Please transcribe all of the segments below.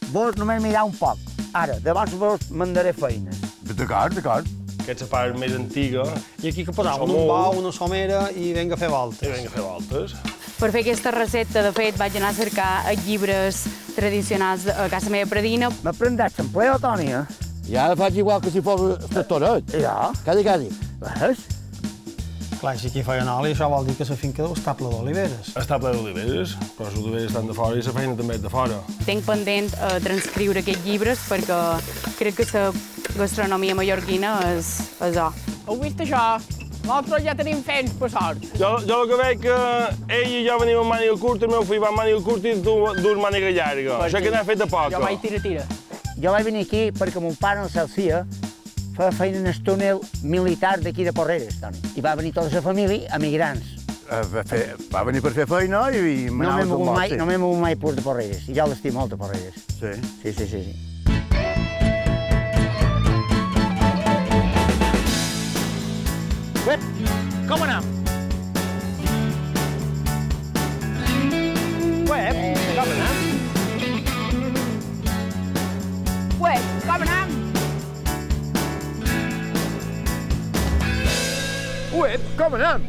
Vos només mirar un poc. Ara, de vos mandaré feines. D'acord. Aquesta part més antiga. I aquí que posaven un bou, una somera i vinga a fer voltes. I vinga a fer voltes. Per fer aquesta recepta, de fet, vaig anar a cercar llibres tradicionals a casa meva predina. M'aprendràs l'empleo, Toni, eh? I ara faig igual que si fos tractoret. Ja. Quasi. Ves? Clar, si aquí feien oli, això vol dir que la finca deu estar ple d'oliveres. Està ple d'oliveres, però les oliveres estan de fora i la feina també és de fora. Tinc pendent transcriure aquests llibres perquè crec que la gastronomia mallorquina és això. Heu vist això? Nosaltres ja tenim fems, per sort. Jo el que veig que ell i jo venim amb màniga curta, el meu fill va amb màniga curta i tu dus màniga llarga. Això que n'ha fet de poca. Jo vaig tira. Jo vaig venir aquí perquè mon pare, el Celsia, feia feina en el túnel militar d'aquí de Porreres, Toni. I va venir tota la família, emigrants. Va venir per fer feina i No m'he mogut mai de Porreres. I jo l'estim molt, de Porreres. Sí. Sí. Uep, com anem? Uep, com anem? Uep, com anem? Uep, com anem?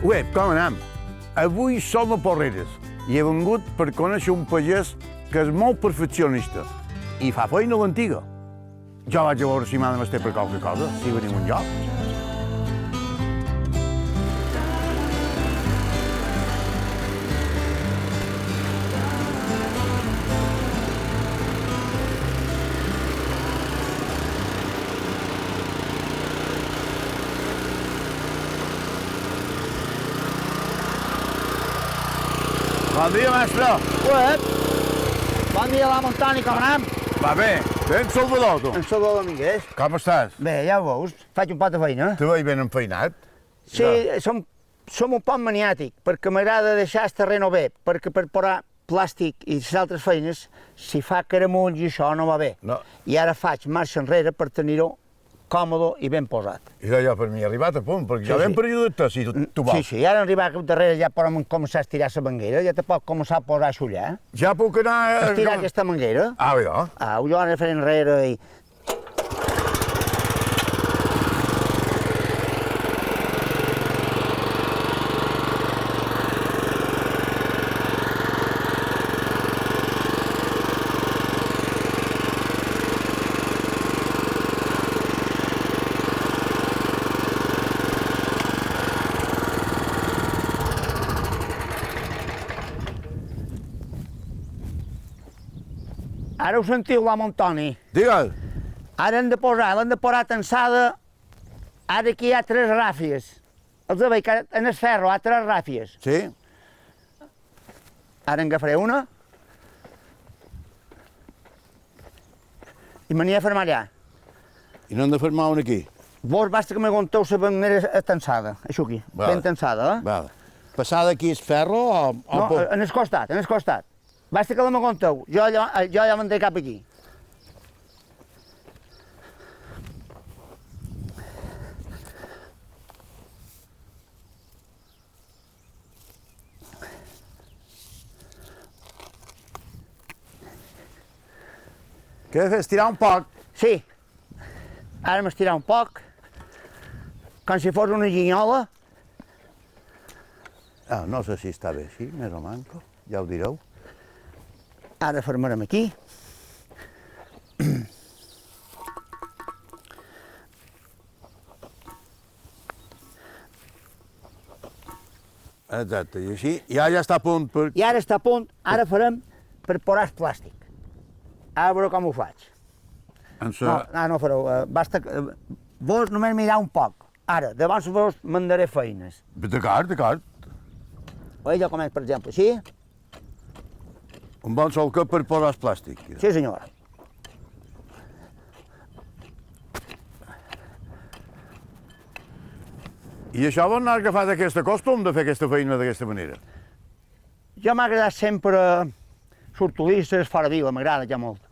Uep, com anem? Avui som a Porreres i he vengut per conèixer un pagès que és molt perfeccionista i fa feina a l'antiga. Jo vaig a veure si m'ha de mestre per qualque cosa, si venim un lloc. Bon dia, mestre. Uep! Bon dia, l'amo Antoni, com anem? Va bé. Ben Salvador, tu. En Salvador Domínguez. Com estàs? Bé, ja ho veus, faig un pot de feina. Te veig ben enfeinat. Sí, som un poc maniàtic, perquè m'agrada deixar el terreno bé, perquè per posar plàstic i les altres feines, si fa caramulls i això no va bé. No. I ara faig marxa enrere per tenir-ho còmode i ben posat. I d'allò per mi he arribat a punt, perquè jo ben per ajudar-te, si tu vols. Sí, ara arribat darrere ja podem començar a estirar la manguera, ja te pot començar a posar a xullar. Ja puc anar... Estirar aquesta manguera. Jo. Jo ara faré enrere i... Ara ho sentiu, l'amo Antoni. Digue'l. Ara l'hem de posar tensada. Ara aquí hi ha 3 ràfies. Els de veig en el ferro hi ha 3 ràfies. Sí? Ara en agafaré una. I me n'hi ha fermar allà. I n'hem de fermar una aquí. Vos basta que me conteu la manera tensada, això aquí, ben tensada, Vale. Passar d'aquí el ferro o... No, en el costat. Basta que la me conteu, jo ja me'n té cap aquí. Què he de fer? Estirar un poc? Sí. Ara m'estirar un poc, com si fos una ginyola. No sé si està bé així, més o manco, ja ho direu. Ara fermarem aquí. Exacte, i així ja està a punt per... I ara està a punt, ara farem per posar el plàstic. Ara veureu com ho faig. No fareu, basta... Vos només mirar un poc. Ara, llavors vos mandaré feines. D'acord. Veig jo com és, per exemple, així? Un bon solca per posar el plàstic. Sí, senyor. I això vos n'has agafat aquest costum de fer aquesta feina d'aquesta manera? Jo m'ha agradat sempre sortolistes fora vila, m'agrada ja molt.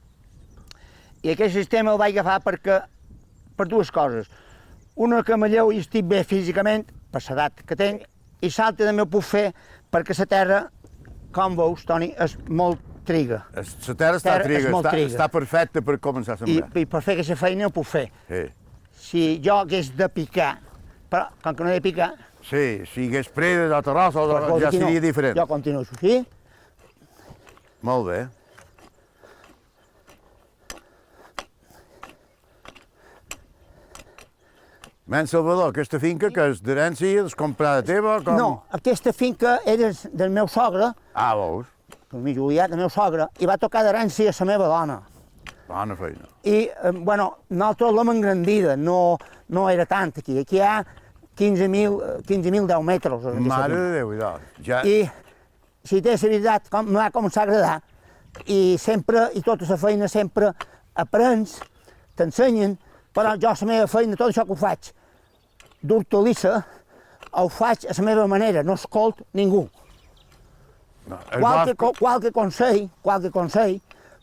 I aquest sistema el vaig agafar per dues coses. Una, que me llevo i estic bé físicament, per l'edat que tinc, i l'altra també ho puc fer perquè la terra, com veus, Toni, és molt triga. La terra està triga, està perfecta per començar a sembrar. I per fer aquesta feina ho puc fer. Sí. Si jo hagués de picar, però com que no he de picar... Sí, si hagués predes o terrossos ja seria diferent. Jo continuo així. Molt bé. Men Salvador, aquesta finca que és d'herència, és comprada teva? Com... No, aquesta finca era del meu sogre, Ah, veus? el mi Julià, del meu sogre, i va tocar d'herència a la meva dona. Bona feina. I, bueno, nosaltres l'hem engrandida, no era tant aquí. Aquí hi ha 15.000 10 metres. Mare de Déu, ja. I, si té la veritat, me va començar a agradar. I sempre, i tota la feina sempre aprens, t'ensenyen, però jo la meva feina, tot això que ho faig d'hortalissa, ho faig a la meva manera, no escolt ningú. No, Qualque consell,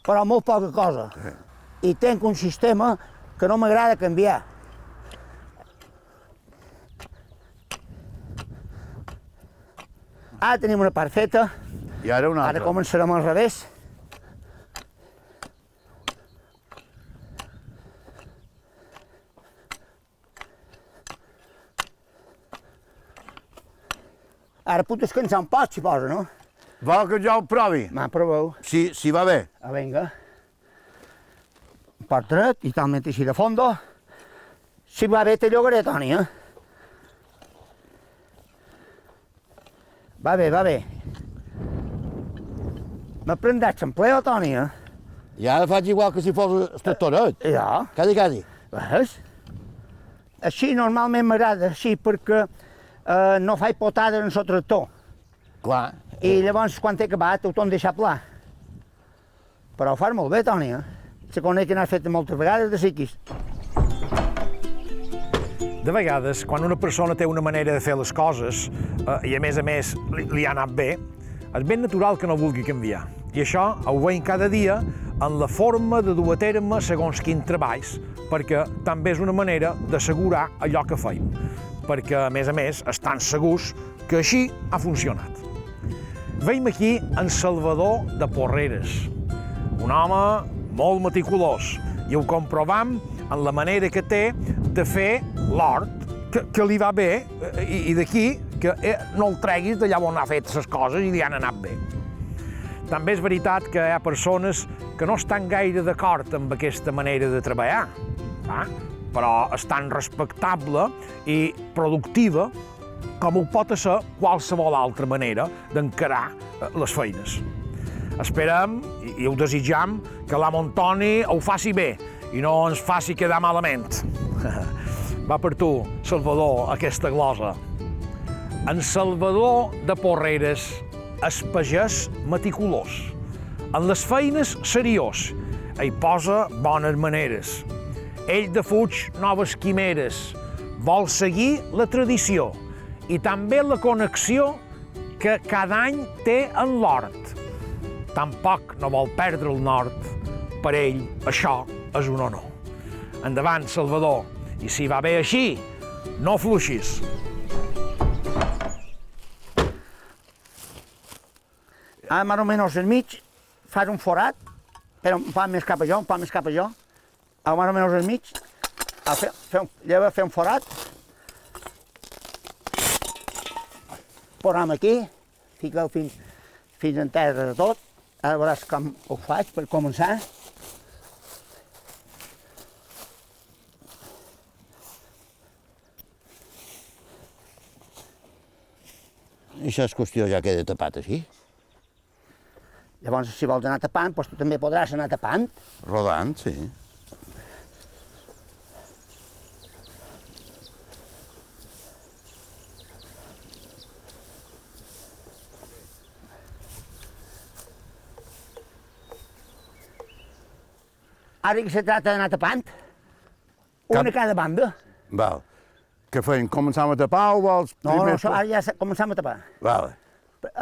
però molt poca cosa. Sí. I tinc un sistema que no m'agrada canviar. Ara tenim una part feta, I ara una altra. ara començarem al revés. Ara puc descansar un poc, si posa, no? Vol que jo ho provi? Proveu. Si va bé. Vinga. Un poc dret, i talment així de fondo. Si va bé, te llogaré, Toni, Va bé. M'aprendràs l'empleo, Toni, I ara faig igual que si fos estructoret. Ja. Quasi. Veus? Així normalment m'agrada, així, perquè no faig potades en el tractor. Clar. I llavors, quan he acabat, ho torno a deixar pla. Però ho fas molt bé, Toni, Se conec que n'has fet moltes vegades de siquis. De vegades, quan una persona té una manera de fer les coses i a més li ha anat bé, és ben natural que no vulgui canviar. I això ho veiem cada dia en la forma de dur a terme segons quins treballs, perquè també és una manera d'assegurar allò que feim, perquè a més estan segurs que així ha funcionat. Veiem aquí en Salvador de Porreres, un home molt meticulós, i ho comprovam en la manera que té de fer l'hort, que li va bé, i d'aquí que no el treguis d'allà on ha fet les coses i li han anat bé. També és veritat que hi ha persones que no estan gaire d'acord amb aquesta manera de treballar, però és tan respectable i productiva com ho pot ser qualsevol altra manera d'encarar les feines. Esperem i ho desitjam que l'amo Antoni ho faci bé i no ens faci quedar malament. Va per tu, Salvador, aquesta glosa. En Salvador de Porreres és pagès meticulós. En les feines seriós, hi posa bones maneres. Ell defuig noves quimeres, vol seguir la tradició i també la connexió que cada any té en l'hort. Tampoc no vol perdre el nord. Per ell, això és un honor. Endavant, Salvador, i si va bé així, no fluixis. Ara, més o menys al mig, fas un forat, però un poc més cap a jo, Ara, més o menys al mig, fer un forat, posam aquí, fiqueu fins en terra de tot. Ara veuràs com ho faig per començar. I això és qüestió ja queda tapat així. Llavors, si vols anar tapant, doncs tu també podràs anar tapant. Rodant, sí. Ara que se tracta d'anar tapant, una a cada banda. Val. Què feim? Començam a tapar o vols... No, primer- això, ara ja començam a tapar. Vale.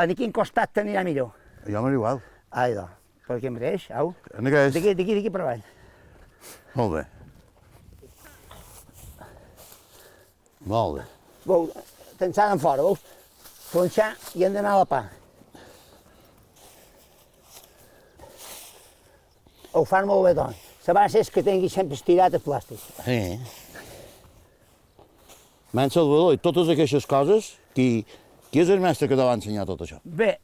En quin costat t'anirà millor? Jo m'és igual. Ai, doncs, per aquí mateix, au. En aquest... D'aquí per avall. Molt bé. Molt bé. Veus, t'ençaden fora, veus? Planxar i hem d'anar a la pa. Ho fan molt bé, doncs. La base és que tingui sempre estirat el plàstic. Sí. Man Salvador, i totes aquestes coses, qui és el mestre que te va ensenyar tot això? Bé,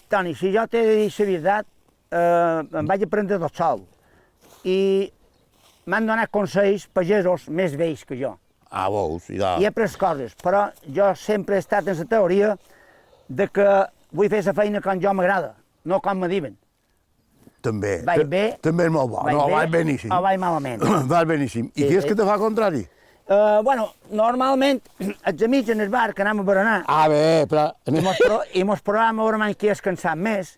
Toni, si jo t'he de dir la veritat, em vaig aprendre tot sol. I m'han donat consells pagesos més vells que jo. Ah, veus, i de... I he après coses, però jo sempre he estat en la teoria de que vull fer la feina com jo m'agrada, no com me diuen. També. Vaig bé. També és molt bo. No, vaig beníssim. O vaig malament. Vaig beníssim. I Sí, qui és que sí. te fa contrari? Bueno, normalment, els amics en el bar que anem a berenar, Ah, bé, però... i mos provàvem a veure qui és que en sap més,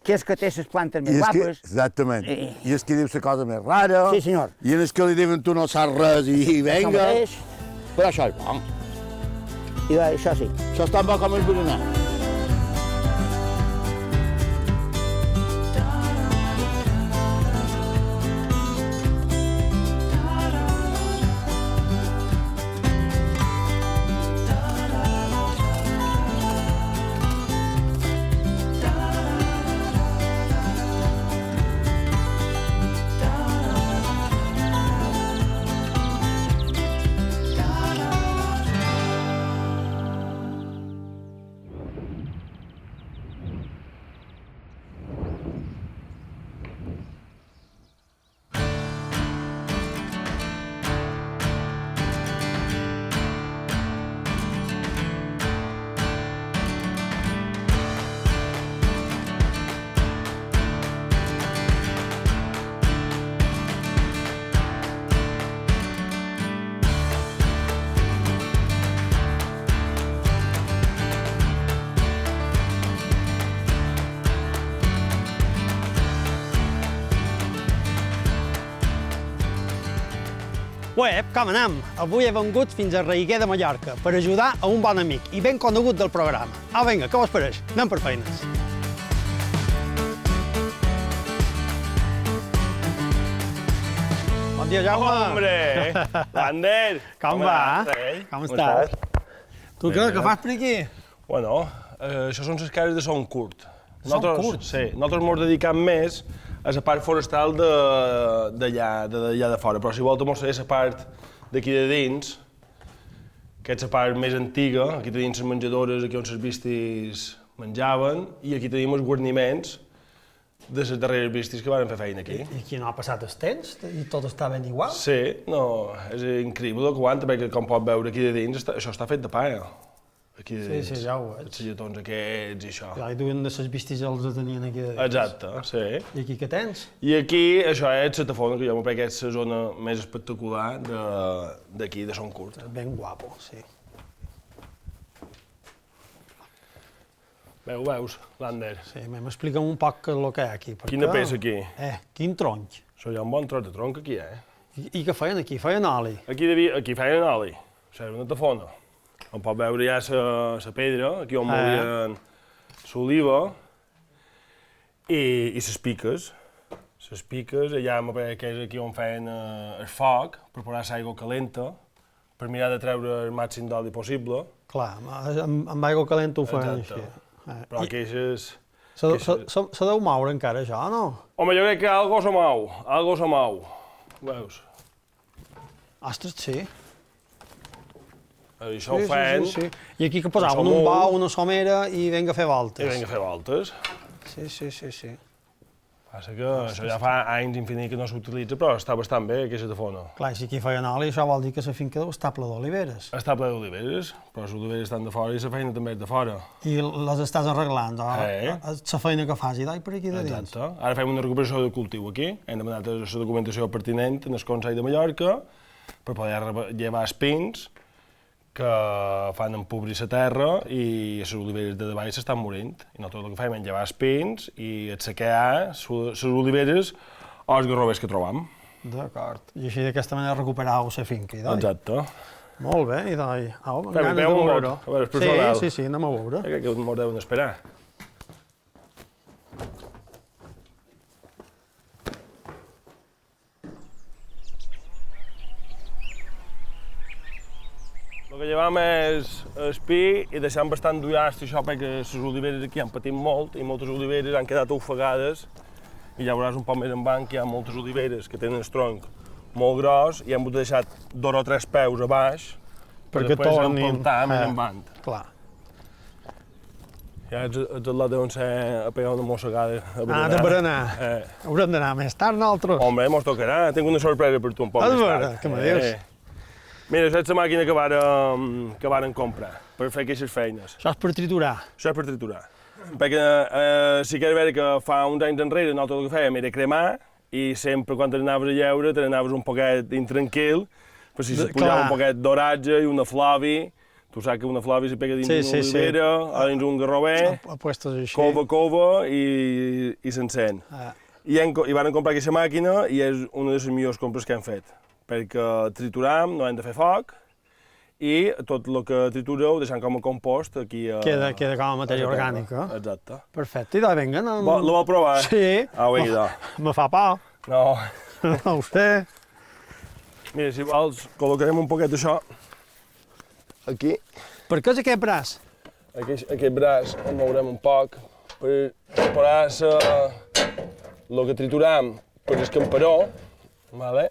qui és que té les plantes més guapes. Exactament. I- I és qui diu la cosa més rara. Sí, senyor. I en el que li diuen tu no saps res i Això venga. mateix. Però això és bo. I això sí. Això és tan bo com el berenar. Ué, com anem? Avui he vengut fins a Reiguer de Mallorca per ajudar a un bon amic i ben conegut del programa. Ah, vinga, què vos pareix? Anem per feines. Bon dia, Jaume. Hombre, Lander. Com va? Eh? Com estàs? Tu què fas per aquí? Bueno, això són les cases de Son Curt. Son Curt? Sí, nosaltres ens dedicam més a la part forestal d'allà de fora, però si volta mostrar la part d'aquí de dins, que és la part més antiga, aquí tenim les menjadores, aquí on les vistis menjaven, i aquí tenim els guarniments de les darreres vistis que van fer feina aquí. I aquí no ha passat el temps i tot està ben igual? Sí, no, és increïble que aguanta, perquè com pot veure aquí de dins, això està fet de palla. Aquí de dins. Sí, ja ho veig. Els lletons aquests i això. Clar, i duien de les vistes els tenien aquí de dins. Exacte, sí. I aquí què tens? I aquí, això és la tafona, que jo m'ho crec que és la zona més espectacular d'aquí, de Son Curt. Ben guapo, sí. Veus, Lander? Sí, m'explica un poc el que hi ha aquí. Perquè... Quina peça aquí? Quin tronc. Això hi ha un bon tros de tronc aquí, eh? I què feien aquí? Feien oli. Aquí feien oli, això era una tafona. On pot veure ja la pedra, aquí on molien l'oliva, i les piques. Les piques, allà que és aquí on feien el foc, per posar l'aigua calenta, per mirar de treure el màxim d'oli possible. Clar, amb aigua calenta ho feien Exacte. així. Però que és... Se deu moure encara això, no? Home, jo crec que algo se mou, veus? Ostres, sí. Això ho feien Sí. I aquí que posaven un bou, una somera i vinga a fer voltes. i vinga a fer voltes. Sí. Passa que això ja fa anys infinit que no s'utilitza, però està bastant bé, aquesta tafona. Clar, si aquí feien oli, això vol dir que la finca deu estar ple d'oliveres. Està ple d'oliveres, però les oliveres estan de fora i la feina també és de fora. I les estàs arreglant, la feina que fas i dai per aquí de dins. Exacte. Ara fem una recuperació de cultiu aquí, hem demanat la documentació pertinent en el Consell de Mallorca per poder llevar els pins que fan empobrir la terra i les oliveres de davall s'estan morint. I nosaltres el que fem és llevar els pins i assecar les oliveres o els garrovers que trobam. D'acord. I així d'aquesta manera recuperau la finca, i dai. Exacte. Molt bé, i dai. Au, amb Fem ganes de un mot. veure-ho. A veure, el personal. Sí, anem a veure. Crec que ens deuen esperar. El que llevam és el pi i deixem bastant d'ullast això perquè les oliveres aquí han patit molt i moltes oliveres han quedat ofegades i ja veuràs un poc més en banc que hi ha moltes oliveres que tenen el tronc molt gros i hem hagut de deixar 2 o 3 peus a baix perquè després tornin... empeltar més en banc. Clar. Ja els atlets deuen ser a pegar una mossegada a berenar. De berenar. Haurem d'anar més tard nosaltres. Home, mos tocarà. Tinc una sorpresa per tu un poc més tard. Què me dius? Mira, aquesta és la màquina que varen comprar per fer aquestes feines. Això és per triturar. Això és per triturar. Perquè sí que era vera que fa uns anys enrere nosaltres el que fèiem era cremar i sempre quan te n'anaves a lleure te n'anaves un poquet intranquil, però si se't pujava un poquet d'oratge i una flavi, tu saps que una flavi se pega dins d'una olivera, o dins un garrover, cova i s'encén. I varen comprar aquesta màquina i és una de les millors compres que hem fet, perquè trituram, no hem de fer foc, i tot el que tritureu ho deixem com a compost aquí a... Queda com a matèria orgànica. Exacte. Perfecte, i doncs vinga. Lo vol provar? Sí. Vinga, me fa por. No. No ho sé. Mira, si vols, col·locarem un poquet d'això aquí. Per què és aquest braç? Aquest braç el mourem un poc per separar el que trituram per el camperó, vale?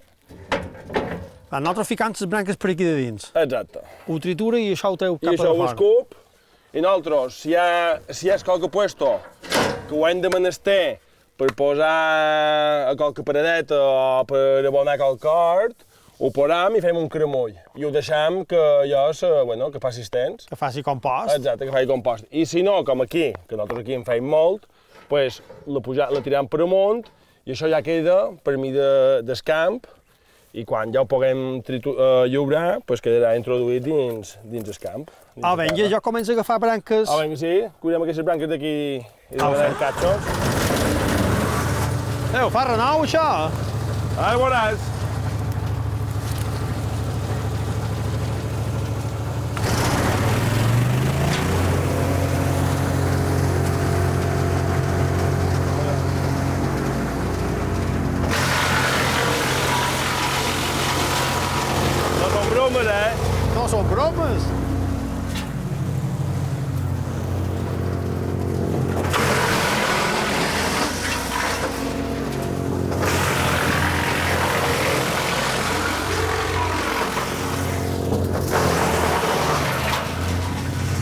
Nosaltres ficam les branques per aquí de dins. Exacte. Ho tritura i això ho treu cap a I això ho fora. escup, i nosaltres, si hi ha qualque puesto que ho hem de menester per posar a qualque paradeta o per abonar qualque hort, ho posam i fem un cremull. I ho deixem que que faci estens. Que faci compost. Exacte, que faci compost. I si no, com aquí, que nosaltres aquí en feim molt, pues, la tiram per amunt i això ja queda per mi del camp i quan ja ho puguem lliurar, pues quedarà introduït dins el camp. Vinga, jo començo a agafar branques. Vinga, sí, cuidem aquestes branques d'aquí i demanem catxos. Ho fa renou, això? Ara veuràs. No són bromes.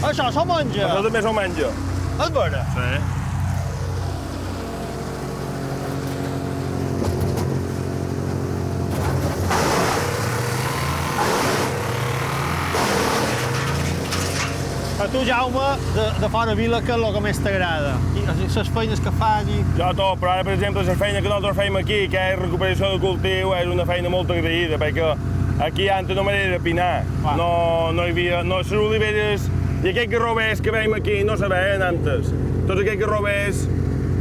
Això s'ho menja. Això també s'ho menja. És vera? Sí. A tu, Jaume, de fora vila, què és el que més t'agrada? I les feines que fas i... Jo tot, però ara, per exemple, la feina que nosaltres fem aquí, que és recuperació de cultiu, és una feina molt agraïda, perquè aquí antes només era pinar. No hi havia... les oliveres i aquests garrovers que veiem aquí no se veien antes. Tots aquests garrovers,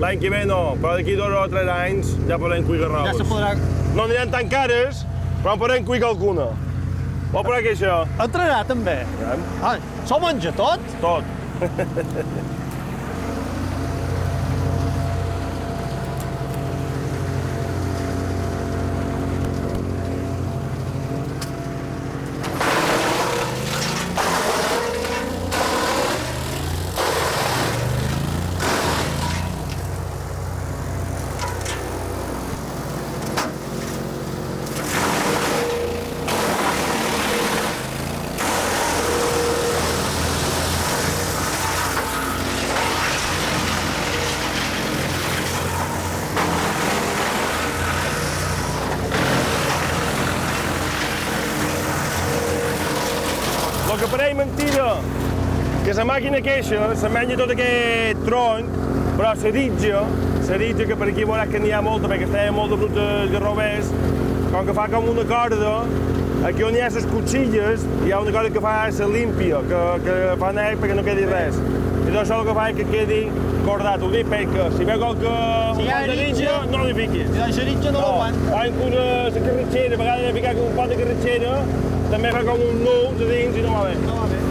l'any que ve no, però d'aquí 2 o 3 anys ja podem cuir garroves. Ja se podrà... No aniran tan cares, però en podem cuir qualcuna. Vol provar que això? Entrarà, també? S'ho menja tot? Tot. que pareix mentida que la màquina queixa se menja tot aquest tronc, però la ritja, que per aquí veuràs que n'hi ha molta, perquè està molt de fruita de rovers, com que fa com una corda, aquí on hi ha les cotxilles, hi ha una cosa que fa la límpia, que fa net perquè no quedi res. I tot això el que fa és que quedi cordat, ho dic perquè si veu qualque ritja, no li fiquis. Si la ritja no l'aguanta. O inclús la carretxera, a vegades he ficat un pot de carretxera, també fa com un nus a dins i no va bé. No va bé.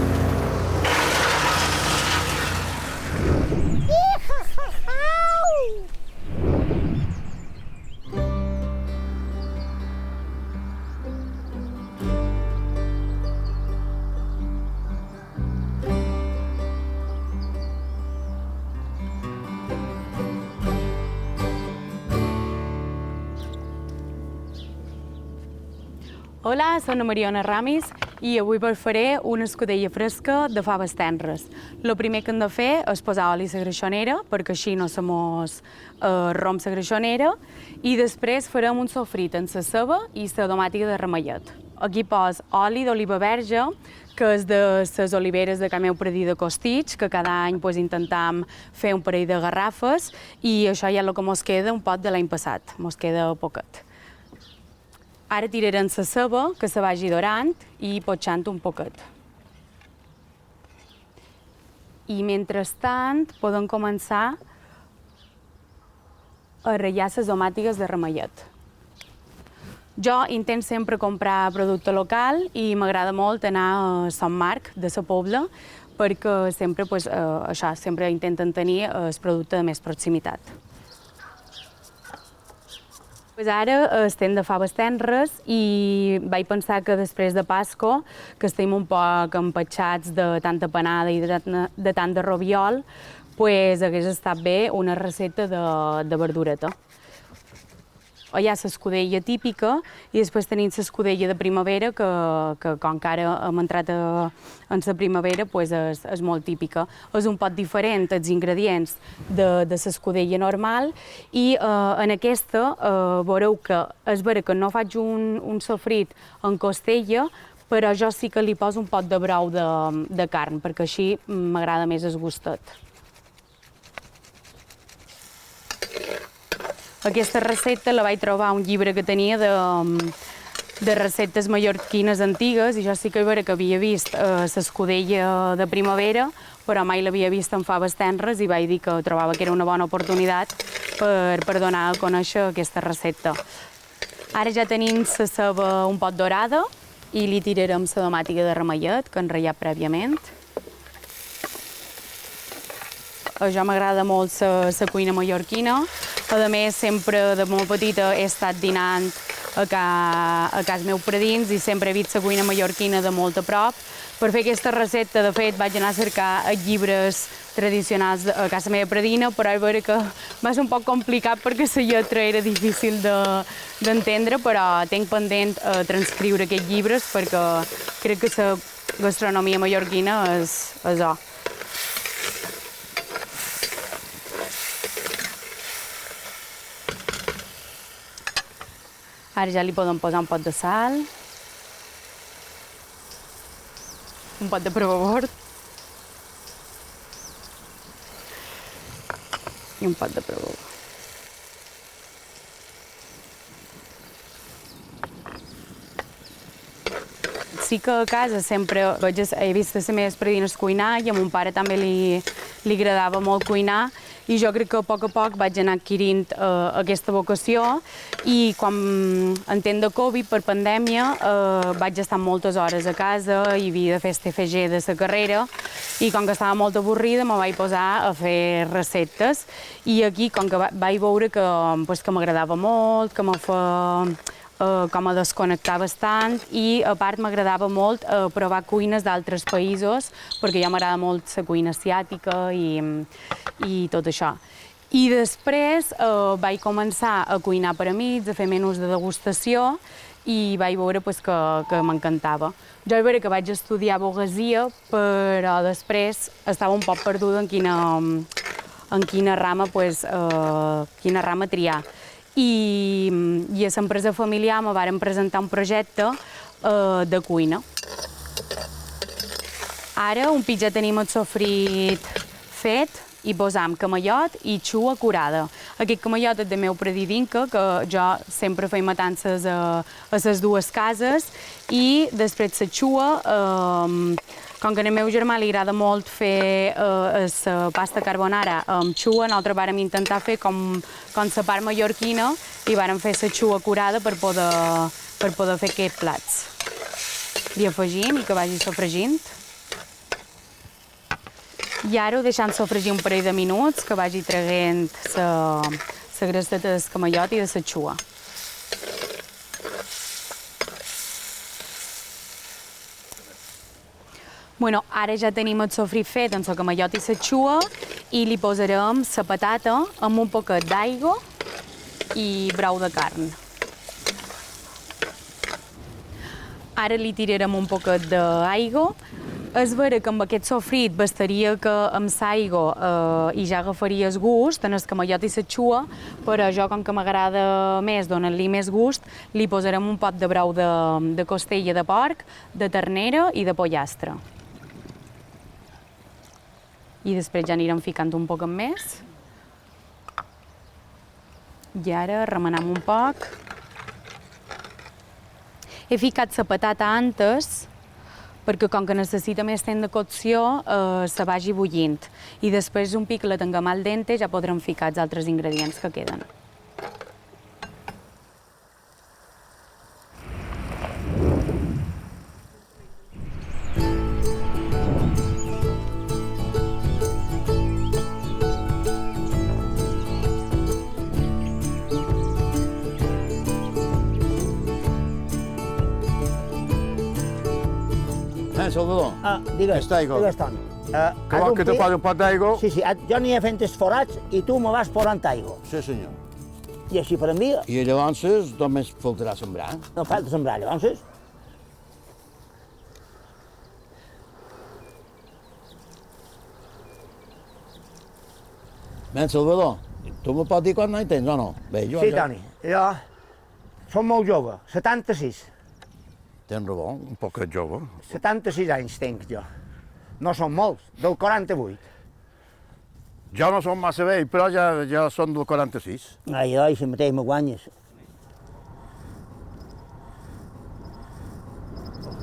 Hola, soc la Mariona Ramis i avui vos faré una escudella fresca de faves tenres. El primer que hem de fer és posar oli a la greixonera, perquè així no se mos romp la greixonera, i després farem un sofrit amb la ceba i la tomàtica de ramellet. Aquí pos oli d'oliva verge, que és de les oliveres de Can meu Pradí de Costitx, que cada any intentam fer un parell de garrafes, i això ja és el que mos queda un pot de l'any passat, mos queda poquet. Ara tirarem la ceba, que se vagi dorant, i potxant un poquet. I mentrestant podem començar a ratllar les tomàtiques de ramellet. Jo intento sempre comprar producte local i m'agrada molt anar a Sant Marc de la Pobla, perquè sempre, sempre intenten tenir el producte de més proximitat. Ara estem de faves tenres i vaig pensar que després de Pasco, que estem un poc empatxats de tanta panada i de tant de robiol, hagués estat bé una recepta de verdureta. Hi ha l'escudella típica i després tenim l'escudella de primavera, que com que ara hem entrat en la primavera, és molt típica. És un pot diferent els ingredients de l'escudella normal i en aquesta veureu que és vera que no faig un sofrit en costella, però jo sí que li poso un pot de brou de carn, perquè així m'agrada més el gustet. Aquesta recepta la vaig trobar a un llibre que tenia de receptes mallorquines antigues, i jo sí que havia vist l'escudella de primavera, però mai l'havia vist en faves tenres i vaig dir que trobava que era una bona oportunitat per donar a conèixer aquesta recepta. Ara ja tenim la ceba un pot dorada i li tirarem la tomàtica de ramellet, que hem ratllat prèviament. A jo m'agrada molt la cuina mallorquina. A més, sempre de molt petita he estat dinant a casa meu Pradins i sempre he vist la cuina mallorquina de molt a prop. Per fer aquesta recepta, de fet, vaig anar a cercar llibres tradicionals a casa meva Pradina, però és vera que va ser un poc complicat perquè la lletra era difícil d'entendre, però tinc pendent transcriure aquests llibres perquè crec que la gastronomia mallorquina és això. Ara ja li podem posar un pot de sal, un pot de provabord i un pot de provabord. Sí que a casa sempre he vist les meves predines cuinar i a mon pare també li agradava molt cuinar, i jo crec que a poc vaig anar adquirint aquesta vocació, i quan en temps de Covid, per pandèmia, vaig estar moltes hores a casa i havia de fer TFG de la carrera, i com que estava molt avorrida me vaig posar a fer receptes, i aquí com que vaig veure que m'agradava molt, que com a desconnectar bastant, i a part m'agradava molt provar cuines d'altres països, perquè ja m'agrada molt la cuina asiàtica i tot això. I després vaig començar a cuinar per amics, a fer menús de degustació, i vaig veure que m'encantava. Jo és vera que vaig estudiar advocacia, però després estava un poc perduda en quina rama triar. I a l'empresa familiar me varen presentar un projecte de cuina. Ara un pit ja tenim el sofrit fet i posam camallot i xua curada. Aquest camallot és de meu predidinca, que jo sempre feia matances a les dues cases, i després la xua, com que al meu germà li agrada molt fer la pasta carbonara amb xua, nosaltres vàrem intentar fer com la part mallorquina i vàrem fer la xua curada per poder fer aquests plats. Li afegim i que vagi sofregint. I ara ho deixem sofregir un parell de minuts, que vagi traguent la grasseta del camallot i de la xua. Bueno, ara ja tenim el sofrit fet amb el camallot i la xua i li posarem la patata amb un poquet d'aigua i brou de carn. Ara li tirarem un poquet d'aigua. És vera que amb aquest sofrit bastaria que amb l'aigua i ja agafaria el gust en el camallot i la xua, però jo, com que m'agrada més, donar-li més gust, li posarem un pot de brou de costella de porc, de ternera i de pollastre. I després ja anirem ficant un poc més. I ara remenem un poc. He ficat la patata antes, perquè com que necessita més temps de cocció, se vagi bullint. I després, un pic que la tinguem al dente, ja podrem ficar els altres ingredients que queden. Salvador, Digues, Està aigua. digues, Toni. que vols que te posi un pot d'aigua? Sí, jo n'hi he fet els forats i tu me vas posant aigua. Sí, senyor. I així farem dia. I llavors només faltarà sembrar. No falta sembrar, llavors. Ben, Salvador, tu me pots dir quan no hi tens o no? Bé, jo... Sí, Toni, jo som molt jove, 76. Tens raó, un poquet jove. 76 anys tenc jo. No són molts, del 48. Jo no som massa vell, però ja són del 46. Ai, si mateix me guanyes.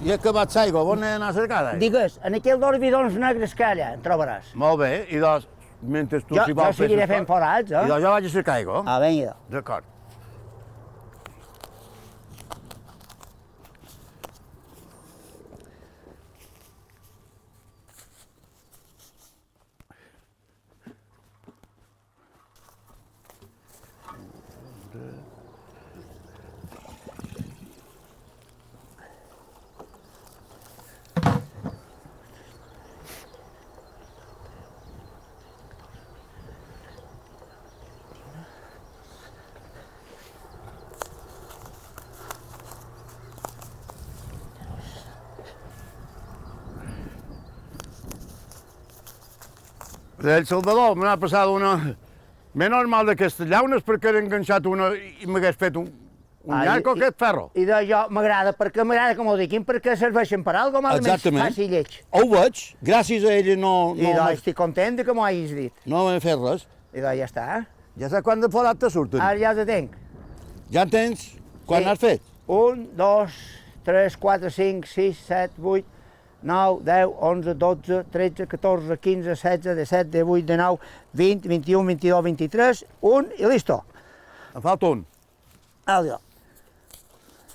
I he acabat l'aigua, on he d'anar a cercar d'aigua? Digues, en aquell dos bidons negres que allà en trobaràs. Molt bé, i doncs, mentre tu Jo si vols seguiré les fent coses- forats, I doncs jo vaig a cercar aigua. Ah, vinga. D'acord. El Salvador me n'ha passat una menys mal d'aquestes llaunes perquè he enganxat una i m'hagués fet un llac o aquest ferro. I de jo m'agrada, perquè m'agrada que m'ho diguin, perquè serveixen per alguna cosa, almenys Exactament. faci lleig. Ho veig, gràcies a ell no I estic content de que m'ho hagis dit. no m'he fet res. I ja està. Ja saps quant de forat te surten. Ara ja te tenc. Ja en tens? Quan Sí. has fet? 1, 2, 3, 4, 5, 6, 7, 8, 9, 10, 11, 12, 13, 14, 15, 16, 17, 18, 19, 20, 21, 22, 23, 1 i listo. Em falta un. Adiós.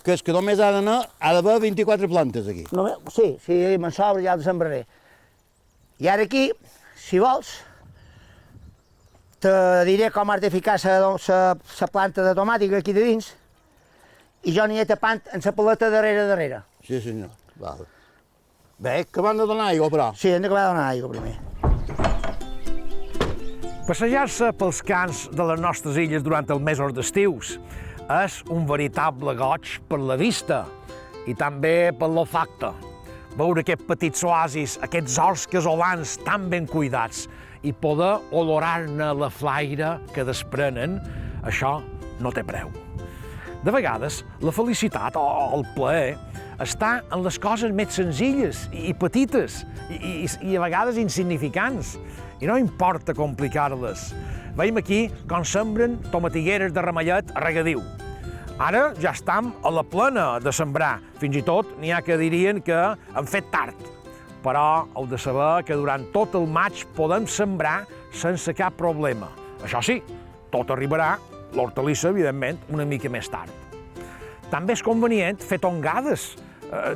Que és que només ha d'haver 24 plantes aquí. Sí, si me'n sobra ja el sembraré. I ara aquí, si vols, te diré com has de ficar la planta de tomàtica aquí de dins i jo n'hi he tapant en la paleta darrere. Sí, senyor. Val. Bé, que m'han de donar aigua, però. Sí, hem d'acabar de donar aigua primer. Passejar-se pels camps de les nostres illes durant els mesos d'estius és un veritable goig per la vista i també per l'olfacte. Veure aquests petits oasis, aquests horts casolans tan ben cuidats i poder olorar-ne la flaire que desprenen, això no té preu. De vegades, la felicitat o el plaer està en les coses més senzilles i petites i a vegades insignificants. I no importa complicar-les. Veiem aquí com sembren tomatigueres de ramellet a regadiu. Ara ja estem a la plena de sembrar. Fins i tot n'hi ha que dirien que han fet tard. Però heu de saber que durant tot el maig podem sembrar sense cap problema. Això sí, tot arribarà, l'hortalissa, evidentment, una mica més tard. També és convenient fer tongades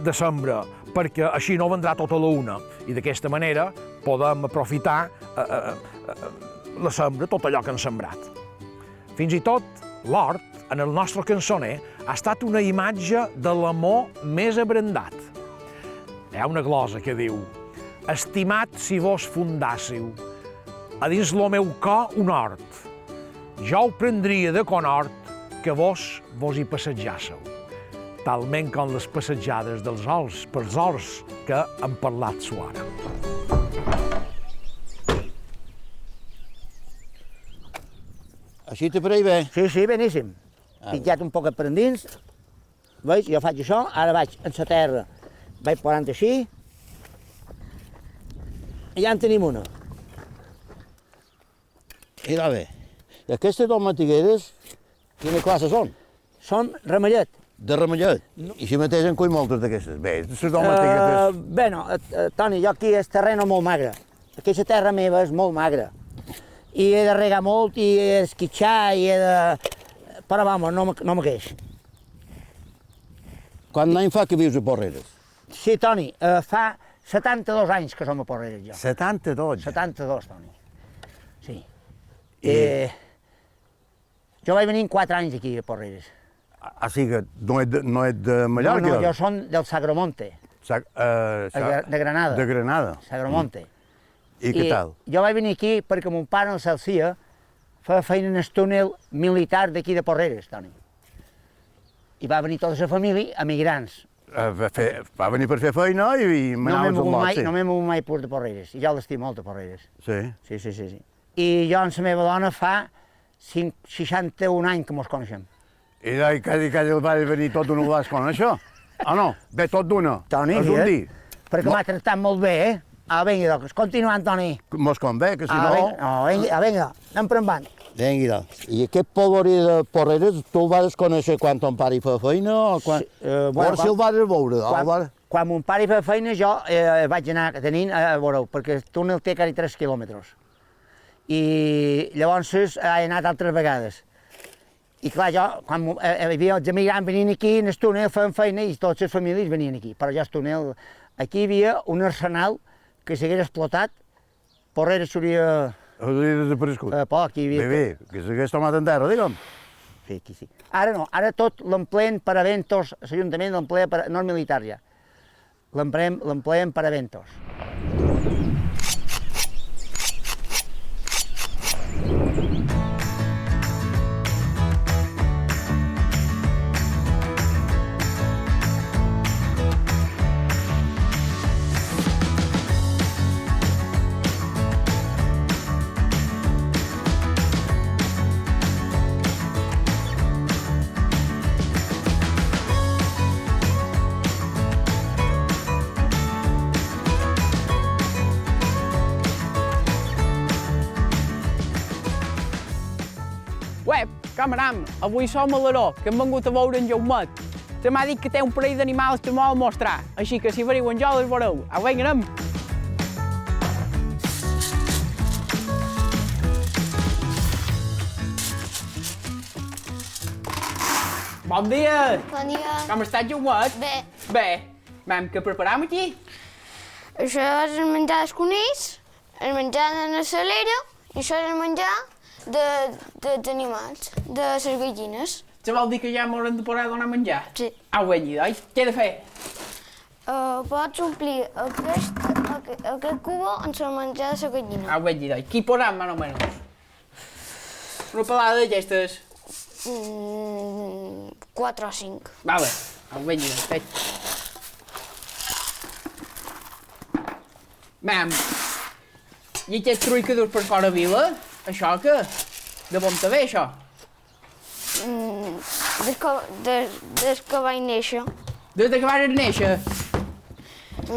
de sembra, perquè així no vendrà tota la una. I d'aquesta manera podem aprofitar la sembra, tot allò que hem sembrat. Fins i tot, l'hort, en el nostre cançoner, ha estat una imatge de l'amor més abrandat. Hi ha una glosa que diu: «Estimat, si vos fundássiu, a dins lo meu cor un hort, jo ho prendria de conhort que vos hi passejàssiu», talment com les passejades dels horts pels horts que hem parlat suara. Així te pareix bé? Sí, beníssim. Pitjat un poc per endins. Veus, jo faig això, ara vaig en la terra, vaig posant així, i ja en tenim una. Mira bé. I aquestes tomatigueres, quina classe són? Són ramellet. De ramellet. I així mateix en cull moltes d'aquestes. Bé, les tomatiguetes... Bueno, Toni, jo aquí és terreno molt magre. Aquesta terra meva és molt magra. I he de regar molt, i he d'esquitxar, i he de... Però, vamos, no me queix. Quant any fa que vius a Porreres? Sí, Toni, fa 72 anys que som a Porreres, jo. 72? 72, Toni. Sí. Jo vaig venir 4 anys aquí a Porreres. Així que no ets de Mallorca? No, jo som del Sagromonte. De Granada. De Granada. Sagromonte. I què tal? Jo vaig venir aquí perquè mon pare, el Celsia, feia feina en el túnel militar d'aquí de Porreres, Toni. I va venir tota la família, emigrants. Va venir per fer feina i m'anaves al lot, sí. No m'he mogut mai de Porreres, i jo l'estim molt, de Porreres. Sí? Sí. I jo amb la meva dona fa 61 anys que mos coneixem. I quasi va venir tot d'una vegada con això? O no? Ve tot d'una? Toni, és un dir. Perquè m'ha tractat molt bé, eh? Vinga, doncs, continuant, Toni. Mos convé, que si no... Vinga, anem per avant. Vinga, i aquest polvorí de Porreres, tu el vas conèixer quan ton pare hi feia feina o quan... Si el vas veure? Quan mon pare hi feia feina, jo vaig anar tenint a veure-ho, perquè el túnel té quasi 3 quilòmetres. I llavors he anat altres vegades. I clar, jo, quan hi havia els emigrants venint aquí, en el túnel feien feina i totes les famílies venien aquí. Però ja el túnel... Aquí hi havia un arsenal que s'hagués explotat, Porreres s'hauria... Hauria desaparegut. Poc, hi havia... Bé, que s'hagués tomat en terra, digue'm. Sí, aquí sí. Ara no, ara tot l'empleen per eventos, l'Ajuntament l'emplea per... no és militar ja. L'empleen per eventos. Com anem? Avui som a l'Aró, que hem vengut a veure en Jaumet. Se m'ha dit que té un parell d'animals que m'ho mostrar, així que si veniu en jo les veureu. Vinga, anem! Bon dia! Bon dia. Com estàs, Jaumet? Bé, Bé. Mam, què preparam aquí? això és el menjar dels conills, el menjar de la salera i això és el menjar dels animals, de les gallines. Se vol dir que ja m'haurem de poder donar menjar? Sí. Au, venyi, oi? Què he de fer? Pots omplir aquest cubo amb el menjar de la gallina. Au, venyi, oi? Qui posam, més o menys? Una pelada d'aquestes? 4 o 5. Vale. Au, venyi, oi? Mam, i aquest trull que dus per fora vila? Això què? De bon te ve, això? Des que vaig néixer. Des que vas néixer?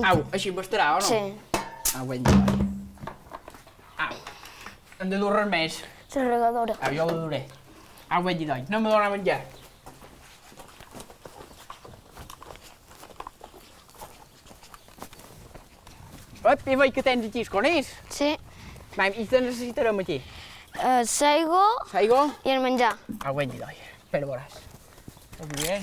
Au, així bastarà, o no? Sí. Au, ben dit. Au. Hem de dur res més. La regadora. Au, jo la duré. Au, ben dit, anem a donar menjar. Ep, i veig que tens aquí els conills. Sí. I te necessitarem aquí. L'aigua L'aigua? i el menjar. Au, ben dit, espera, veuràs. Ho diré.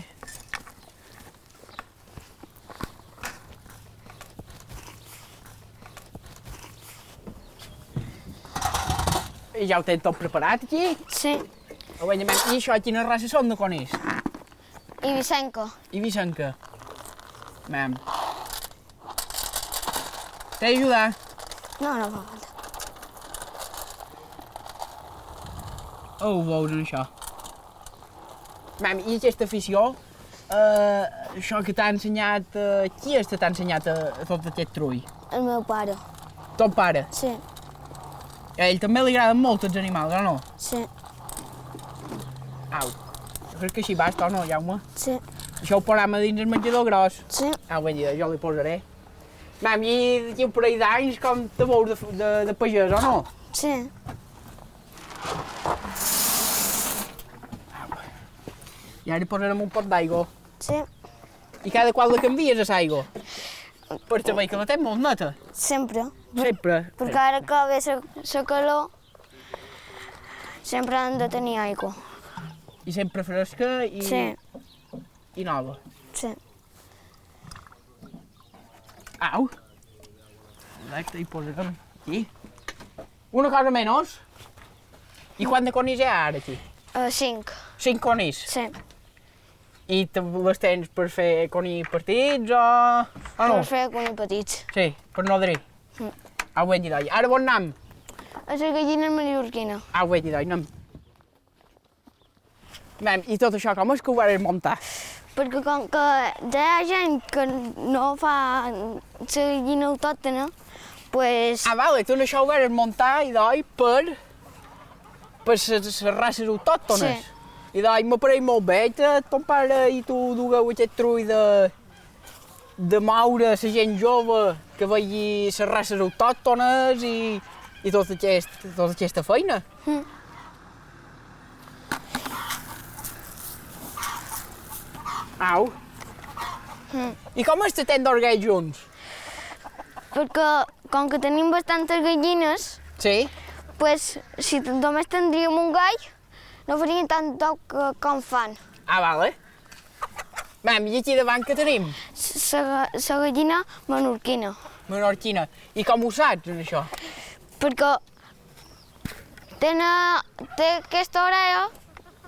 I ja ho tens tot preparat aquí? Sí. I això, quines races són de conills? I Vicenca. I Vicenca. Mem. T'he d'ajudar? No, no fa falta. Ho veus, això? Mem, i aquesta afició, això que t'ha ensenyat, qui és que t'ha ensenyat a tot aquest trull? El meu pare. Ton pare? Sí. A ell també li agraden molt els animals, o no? Sí. Au. Jo crec que així basta, o no, Jaume? Sí. Això ho posam a dins el menjador gros. Sí. Au, ben dit, jo li posaré. Mem, i d'aquí un parell d'anys com te veus de pagès, o no? Sí. I ara posarem un pot d'aigua. Sí. I cada qual la canvies, a l'aigua? Per saber que la tens molt neta. Sempre. Sempre. Perquè ara que ve la calor, sempre han de tenir aigua. I sempre fresca i... Sí. I nova. Sí. Au. Exacte, hi posarem. Aquí. Una cosa menys. I quant de conills hi ha ara aquí? 5. 5 conills. Sí. I les tens per fer conills partits o no? Per fer conills petits. Sí, per nodrir. Au, ben dit, ara on anem? A la gallina mallorquina. Au, ben dit, anem. Mem, i tot això com és que ho vas muntar? Perquè com que ja hi ha gent que no fa la gallina autòctona, pues... Ah, vale, tu això ho vas muntar i doi per les races autòctones. Sí. I doi m'apareix molt bé que ton pare i tu dugueu aquest trull de moure la gent jove que vegi les races autòctones i tota aquesta feina. Au. I com és que tens dos gats junts? Perquè com que tenim bastantes gallines, Sí? pues, si només tindríem un gall, no farien tant toc com fan. Ah, vale. Mem, i aquí davant què tenim? La gallina menorquina. Menorquina. I com ho saps, això? Perquè té aquesta orella,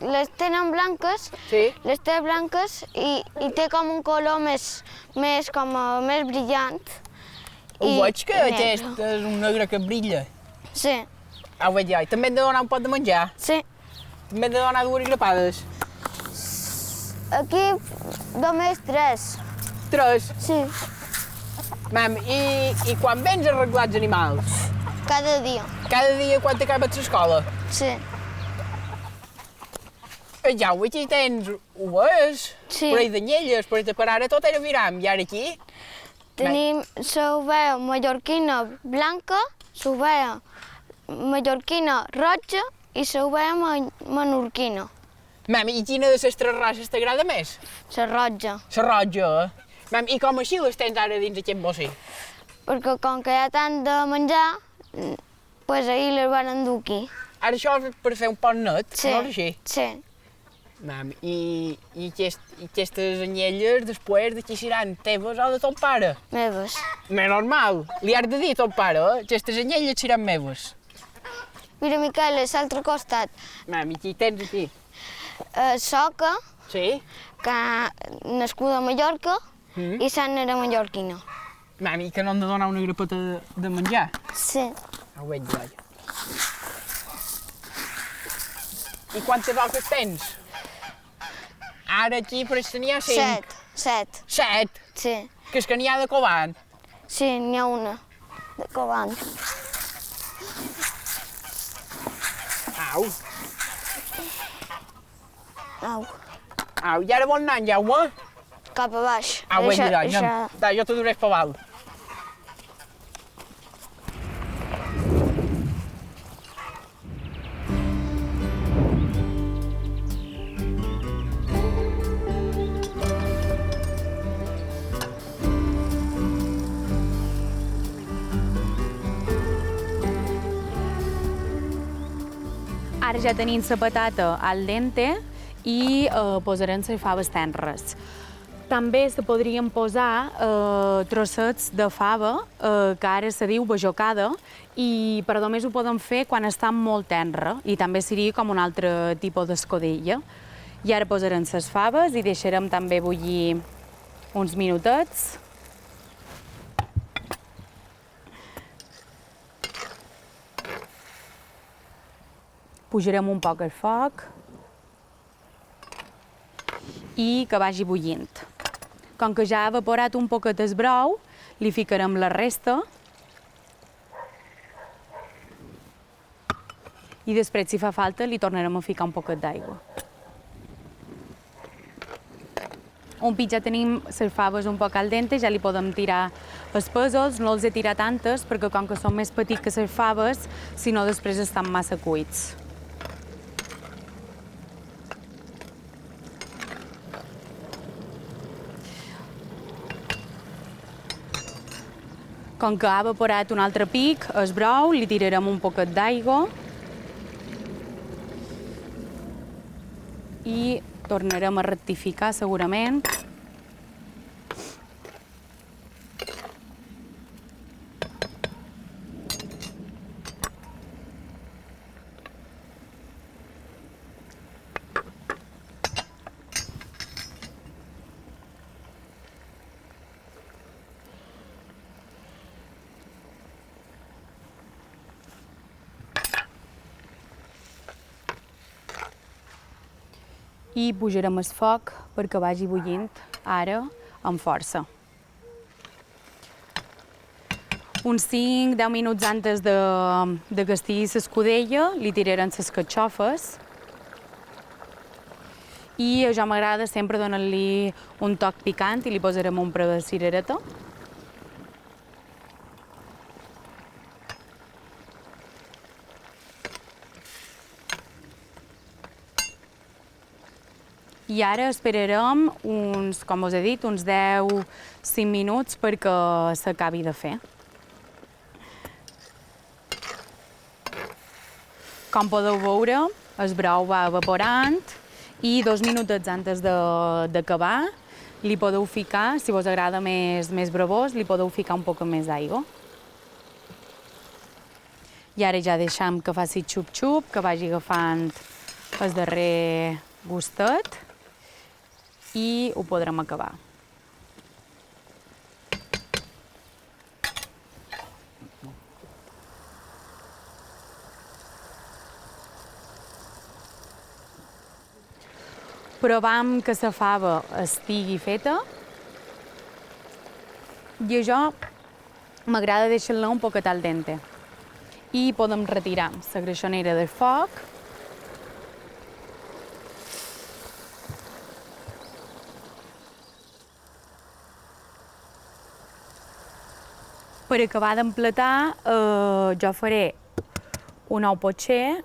les tenen blanques, Sí? les té blanques i té com un color més brillant. Ho veig que negre. aquest és un negre que brilla. Sí, Ah, ho veig ja. I també hem de donar un pot de menjar. sí. També hem de donar 2 grapades. Aquí només 3. 3. Sí, Mem, i quan vens a arreglar els animals? cada dia. Cada dia quan t'acabes l'escola? Sí, Ja, aquí tens ovelles, Sí. parell d'anyelles, perquè per ara tot era viram. I ara aquí? tenim l'ovella mallorquina blanca, l'ovella mallorquina roja i l'ovella menorquina, Mem, i quina de les 3 races t'agrada més? la roja. La roja, Mem, i com així les tens ara dins aquest bocí? Perquè com que hi ha tant de menjar, pues ahir les van endur aquí. Ara això és per fer un pot net, Sí, no és així? sí, Mam, i aquestes anyelles després d'aquí seran teves o de ton pare? meves. Més normal, li has de dir a ton pare, aquestes anyelles seran meves. Mira, Miquel, a l'altre costat, Mam, i qui tens aquí? Soca, Sí? que nascuda a Mallorca, i Sanna era mallorquina. Mam, i que no hem de donar una grapeta de menjar? Sí, Ho veig, ja. I quantes oques tens? Ara aquí per n'hi ha 5. 7. 7? Sí, Que és que n'hi ha de covant. sí, n'hi ha una de covant. Au, Au. au, i ara bon any, Jaume? cap a baix. Ah, bueno, mira, anem. Da, jo t'ho duré per val. Ara ja tenim la patata al dente i posarem les faves tenres. També se podrien posar trossets de fava, que ara se diu bajocada, però només ho podem fer quan està molt tenra i també seria com un altre tipus d'escudella. I ara posarem les faves i deixarem també bullir uns minutets. Pujarem un poc el foc i que vagi bullint. Com que ja ha evaporat un poquet el brou, li ficarem la resta i després, si fa falta, li tornarem a ficar un poquet d'aigua. Un pit ja tenim les faves un poc al dente, ja li podem tirar els pèsols, no els he tirat tantes perquè com que són més petits que les faves, si no després estan massa cuits. Com que ha evaporat un altre pic, el brou, li tirarem un poquet d'aigua i tornarem a rectificar segurament. I pujarem el foc perquè vagi bullint ara amb força. Uns 5-10 minuts antes de que estigui l'escudella, li tirarem les carxofes i a jo m'agrada sempre donar-li un toc picant i li posarem un preu de cirereta. I ara esperarem uns, com us he dit, uns 10-5 minuts perquè s'acabi de fer. Com podeu veure, el brou va evaporant i 2 minutets antes d'acabar li podeu ficar, si vos agrada més bravós, li podeu ficar un poc més d'aigua. I ara ja deixem que faci xup-xup, que vagi agafant el darrer gustet i ho podrem acabar. Provam que la fava estigui feta i això m'agrada deixar-la un poquet al dente. I podem retirar la greixonera del foc per acabar d'emplatar, jo faré un ou potxer,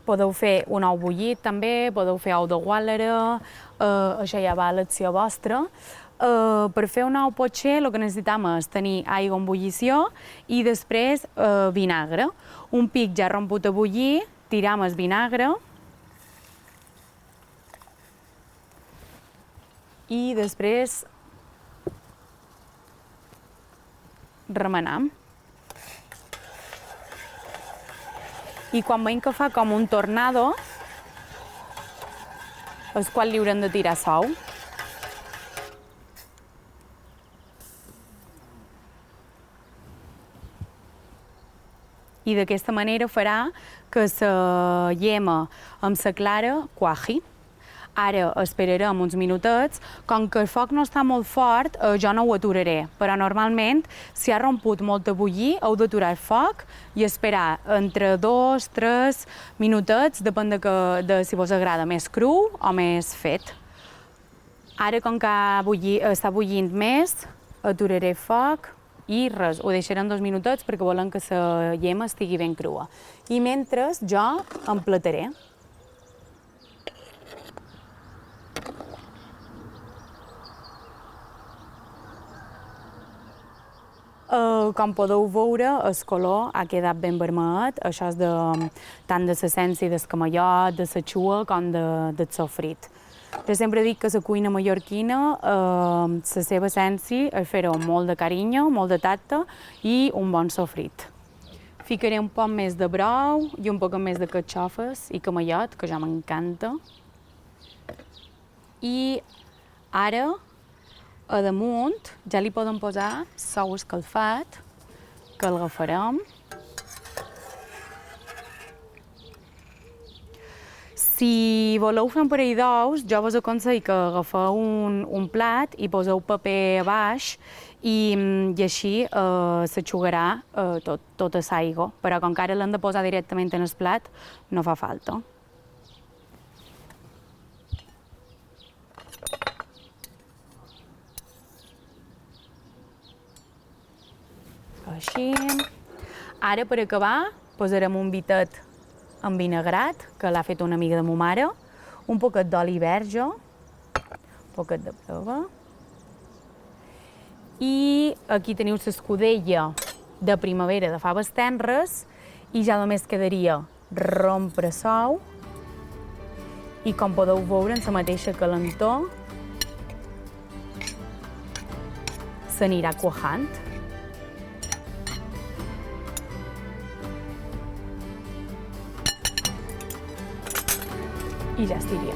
podeu fer un ou bullit també, podeu fer ou de guàlera, això ja va a elecció vostra. Per fer un ou potxer el que necessitem és tenir aigua en bullició i després vinagre. Un pic ja romput a bullir, tiram el vinagre i després remenam. I quan veiem que fa com un tornado, el qual li haurem de tirar l'ou. I d'aquesta manera farà que la llema amb la clara quaji. Ara esperarem uns minutets. Com que el foc no està molt fort, jo no ho aturaré, però normalment, si ha romput molt a bullir, heu d'aturar el foc i esperar entre 2-3 minutets, depèn de si vos agrada més cru o més fet. Ara, com que està bullint més, aturaré foc i res, ho deixarem 2 minutets perquè volem que la llema estigui ben crua. I mentre jo emplataré. Com podeu veure, el color ha quedat ben vermellet. Això és tant de l'essència del camallot, de la xua, com del sofrit. Jo sempre dic que la cuina mallorquina, la seva essència és fer-ho amb molt de carinyo, molt de tacte i un bon sofrit. Ficaré un poc més de brou i un poc més de carxofes i camallot, que ja m'encanta. I ara, a damunt, ja li podem posar sou escalfat, que l'agafarem. Si voleu fer un parell d'ous, jo vos aconsello que agafeu un plat i poseu paper a baix i així s'aixugarà tota l'aigua, però com que ara l'hem de posar directament en el plat, no fa falta. Així. Ara, per acabar, posarem un bitet envinagrat, que l'ha fet una amiga de ma mare, un poquet d'oli verge, un poquet de brava, i aquí teniu l'escudella de primavera de faves tenres, i ja només quedaria rompre sou, i com podeu veure, en la mateixa calentor, s'anirà cuajant. I ja estaria.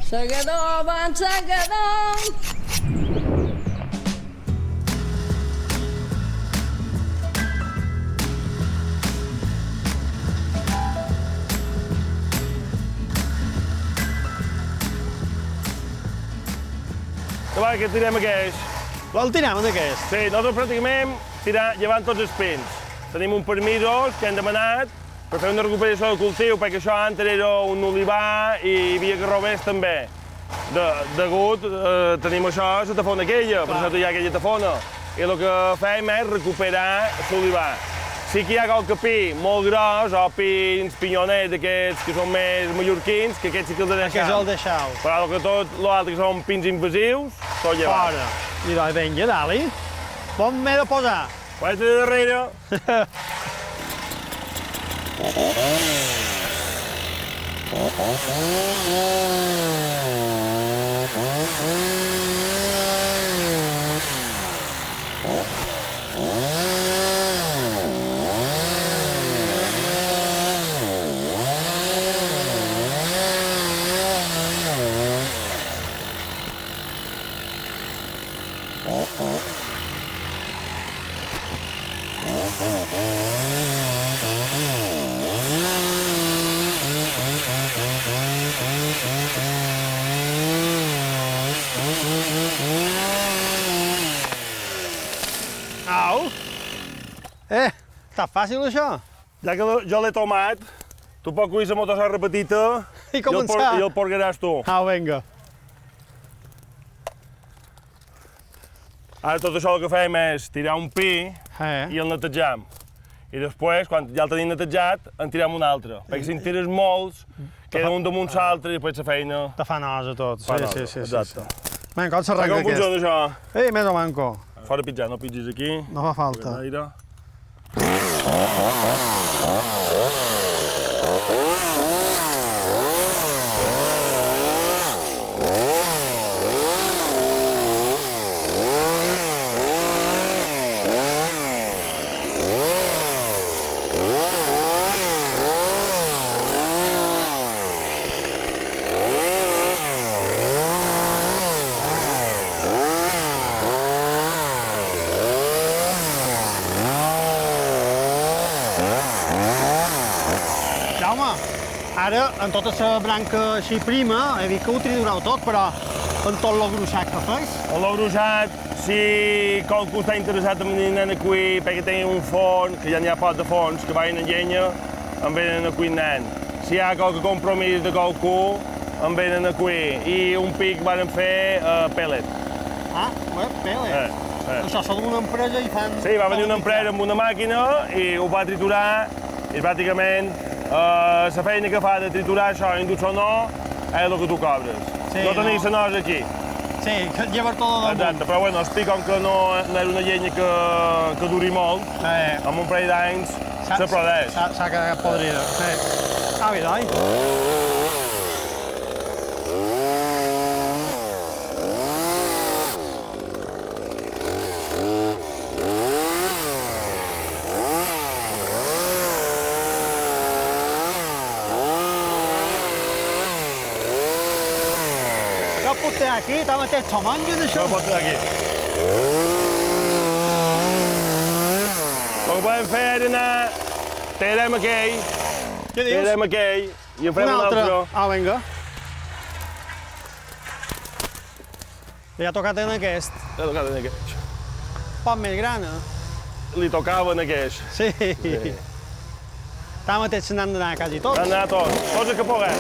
Segador, bon segador! Va, que tirem aquest. El tirem d'aquest? Sí, nosaltres pràcticament llevant tots els pins. Tenim un permisos que hem demanat per fer una recuperació del cultiu, perquè això antes era un olivar i hi havia garrovers també. Degut, tenim això, la tafona aquella, per això hi ha aquella tafona. I el que fem és recuperar l'olivar. Sí que hi ha qualque pi molt gros, o pins, pinyoners d'aquests que són més mallorquins, que aquests sí que els deixam. Aquests els deixeu. Però que tot l'altre que són pins invasius, tot llevat. Fora. I doncs, vinga, dali. On m'he de posar? Vaig de darrere. Au! Està fàcil, això? Ja que jo l'he tomat, tu pots coir la motosserra petita I començar. I el porgaràs tu. Au, vinga. Ara tot això el que fem és tirar un pi i el netejam. I després, quan ja el tenim netejat, en tirem un altre. Perquè si en tires molts, queda un damunt l'altre i després la feina... Te fa nosa tot. Sí. Exacte. Vinga, com s'arrenca Com aquest? funciona això? Més o manco. Fora pitjar, no pitgis aquí. No fa falta. Gaire. Jaume, Ara, en tota la branca així prima, he vist que ho tritureu tot, però en tot lo gruixat que fes. En lo gruixat, si qualcú està interessat en venir a cuir perquè tenen un forn, que ja n'hi ha poc de forns, que vagin a llenya, en venen a cuinar. Si hi ha qualque compromís de qualcú, en venen a cuir. I un pic van fer pellet. Ah, pellet. Això són d'una empresa i fan... Sí, va venir una empresa amb una màquina i ho va triturar i pràcticament la feina que fa de triturar això i dur-se o no és el que tu cobres. Sí, no tenim la nosa aquí. Sí, que lleva tot damunt. Exacte, però bueno, el pic, com que no és una llenya que duri molt, amb un parell d'anys se produeix. S'ha quedat podrida. Ah, bé, doi. Aquí, està mateix xamangues, això? No pot ser aquí. El que podem fer és anar... Tallarem aquell. Què dius? Tallarem aquell i en farem un altre. Ah, vinga. Ja ha tocat en aquest. Ja ha tocat en aquest. Poc més gran, eh? Li tocava en aquest. Sí. Està mateix se n'han d'anar quasi tots. N'han d'anar tots. Tots els que puguem.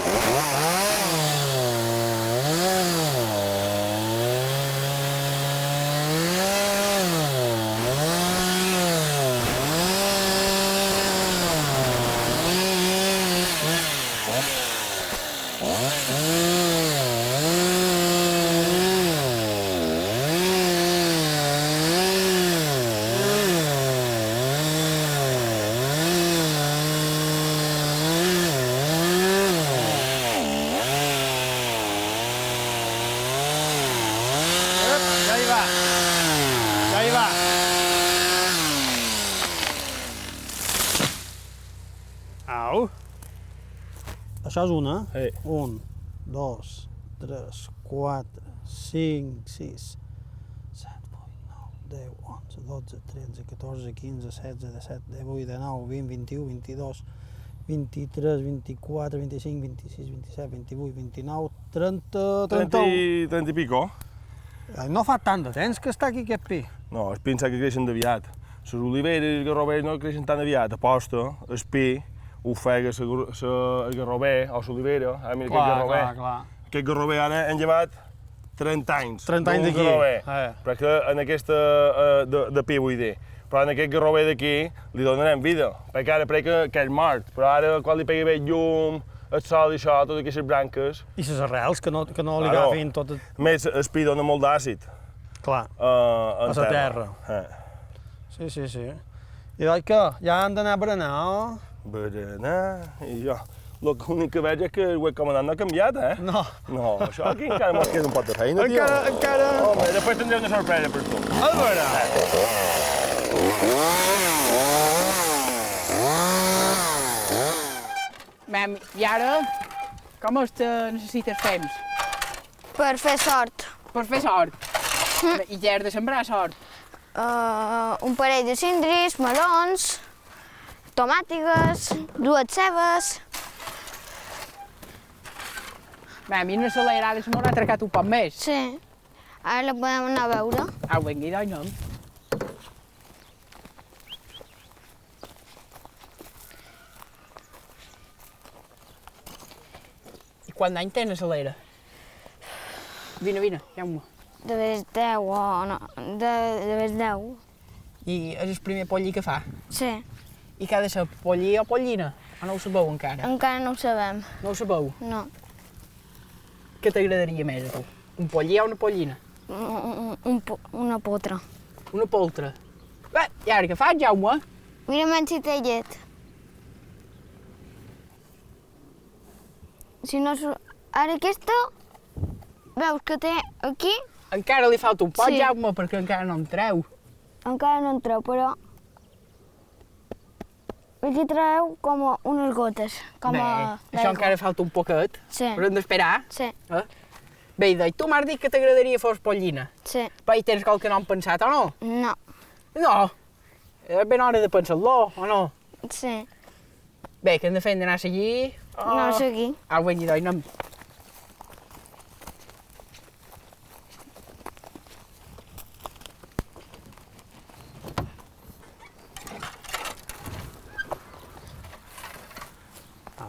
Au. Això és una. Sí. 1, 2, 3, 4, 5, 6, 7, 8, 9, 10, 11, 12, 13, 14, 15, 16, 17, 18, 19, 20, 21, 22, 23, 24, 25, 26, 27, 28, 29, 30, 31. 30 i pico. No fa tant de temps que està aquí aquest pi. No, es pensa que creixen aviat. Les oliveres i els garrovers no creixen tan aviat. Aposta, el pi, ofega el garrover o l'olivera. Ara mira aquest garrover. Clar. Aquest garrover ara hem llevat 30 anys. 30 anys d'aquí. Perquè en aquesta de pi vull dir. Però en aquest garrover d'aquí li donarem vida. Perquè ara crec que és mort. Però ara quan li pegui bé llum, el sol i això, totes aquestes branques... I les arrels, que no li agafin tot... A més, el pi dona molt d'àcid. Clar, a la terra. Sí. I doncs què? Ja han d'anar a berenar, o? Berenar... I jo... L'únic que veig és que el comandant no ha canviat, eh? No. No, això aquí encara mos queda un pot de feina, tio. Encara... Home, després tindré una sorpresa per tu. A veure... Mem, i ara, com es te necessites temps? Per fer sort. Per fer sort? I què has de sembrar sort? Un parell de cindris, melons, tomàtigues, 2 cebes... Mem, i una salerada se m'haurà trecat un poc més. Sí. Ara la podem anar a veure. Au, vinga, i anem. I quant d'any tens la salera? Vine, llama. De vez 10 o no, de vez 10. I és el primer pollí que fa? Sí. I que ha de ser pollí o pollina? O no ho sabeu encara? Encara no ho sabem. No ho sabeu? No. Què t'agradaria més a tu? Un pollí o una pollina? Una potra. Una poltra. Bé, i ara què fas, Jaume? Mira'm si té llet. Si no... Ara aquesta... Veus que té aquí? Encara li falta un pot, Sí. Jaume, perquè encara no en treu. Encara no en treu, però... Aquí treu com unes gotes. Com Bé, a això encara falta un poquet. Sí. Però hem d'esperar. Sí, Bé, i tu m'has dit que t'agradaria fos pollina. sí. Però hi tens qualque nom pensat o no? No. No. És ben hora de pensar-lo, o no? Sí. Bé, què hem de fer? Hem d'anar a seguir? No sé qui. Au, vinga, doncs, anem.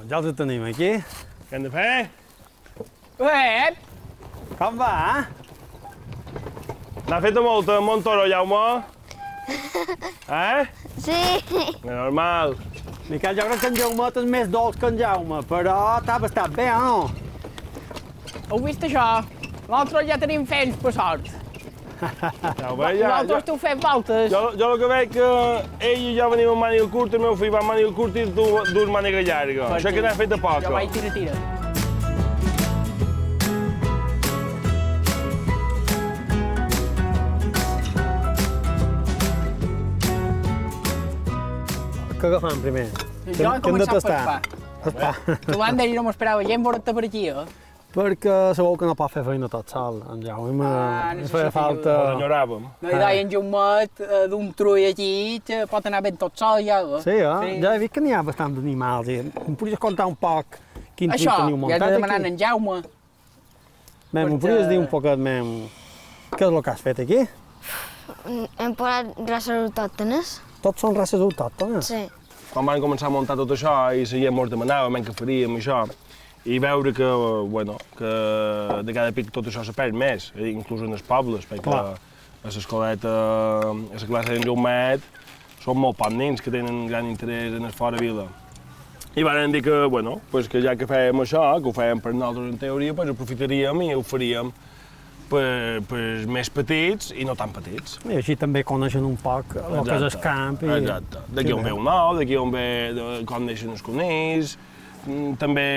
Ja els tenim aquí. Què hem de fer? Bé, Com va? N'ha fet molt Montoro, Jaume? Sí. Normal. Miquel, jo crec que en Jaumet és més dolç que en Jaume, però t'ha bastat bé, o no? heu vist això? Nosaltres ja tenim fems, per sort. Ja ho veig, ja. Nosaltres t'ho fem voltes. Jo el que veig que ell i jo venim amb màniga curta, el meu fill va amb màniga curta i tu dus màniga llarga. Això que n'ha fet a poc. Jo vaig tira. Què agafam primer? Jo he començat per pa. El pa. Tu l'Ander no m'esperava gent veure't per aquí, eh? Perquè sabeu que no pot fer feina tot sol, en Jaume. Em feia necessita falta... Ho enyoràvem. No hi deia en Jaumet d'un trull aquí, que pot anar ben tot sol ja, eh? Sí, ja he vist que n'hi ha bastant d'animals. Em podries contar un poc quin trull Això, teniu ja muntat he aquí? demanat en Jaume. Mem, em podries dir un poquet, mem, què és el que has fet aquí? Hem posat races autòctones. Tots són races autòctones? Sí. Quan van començar a muntar tot això i la gent mos demanava què faríem i això, i veure que, bueno, que de cada pic tot això se perd més, inclús en els pobles, perquè a l'escoleta, a la classe d'en Jaumet, són molt pocs nens que tenen gran interès en el fora vila. I van dir que, bueno, pues que ja que fèiem això, que ho fèiem per nosaltres en teoria, pues aprofitaríem i ho faríem per més petits i no tan petits. I així també coneixen un poc el que és el camp. Exacte. D'aquí on ve un nou, d'aquí on ve com neixen els conills. També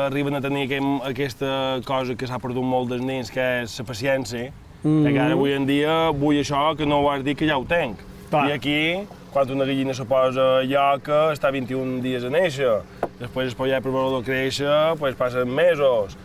arriben a tenir aquesta cosa que s'ha perdut molt dels nens, que és la paciència. Perquè ara avui en dia vull això que no ho has dit que ja ho tenc. I aquí, quan una gallina se posa lloca, està 21 dies a néixer. Després el pollet per veure-lo créixer, pues passen mesos.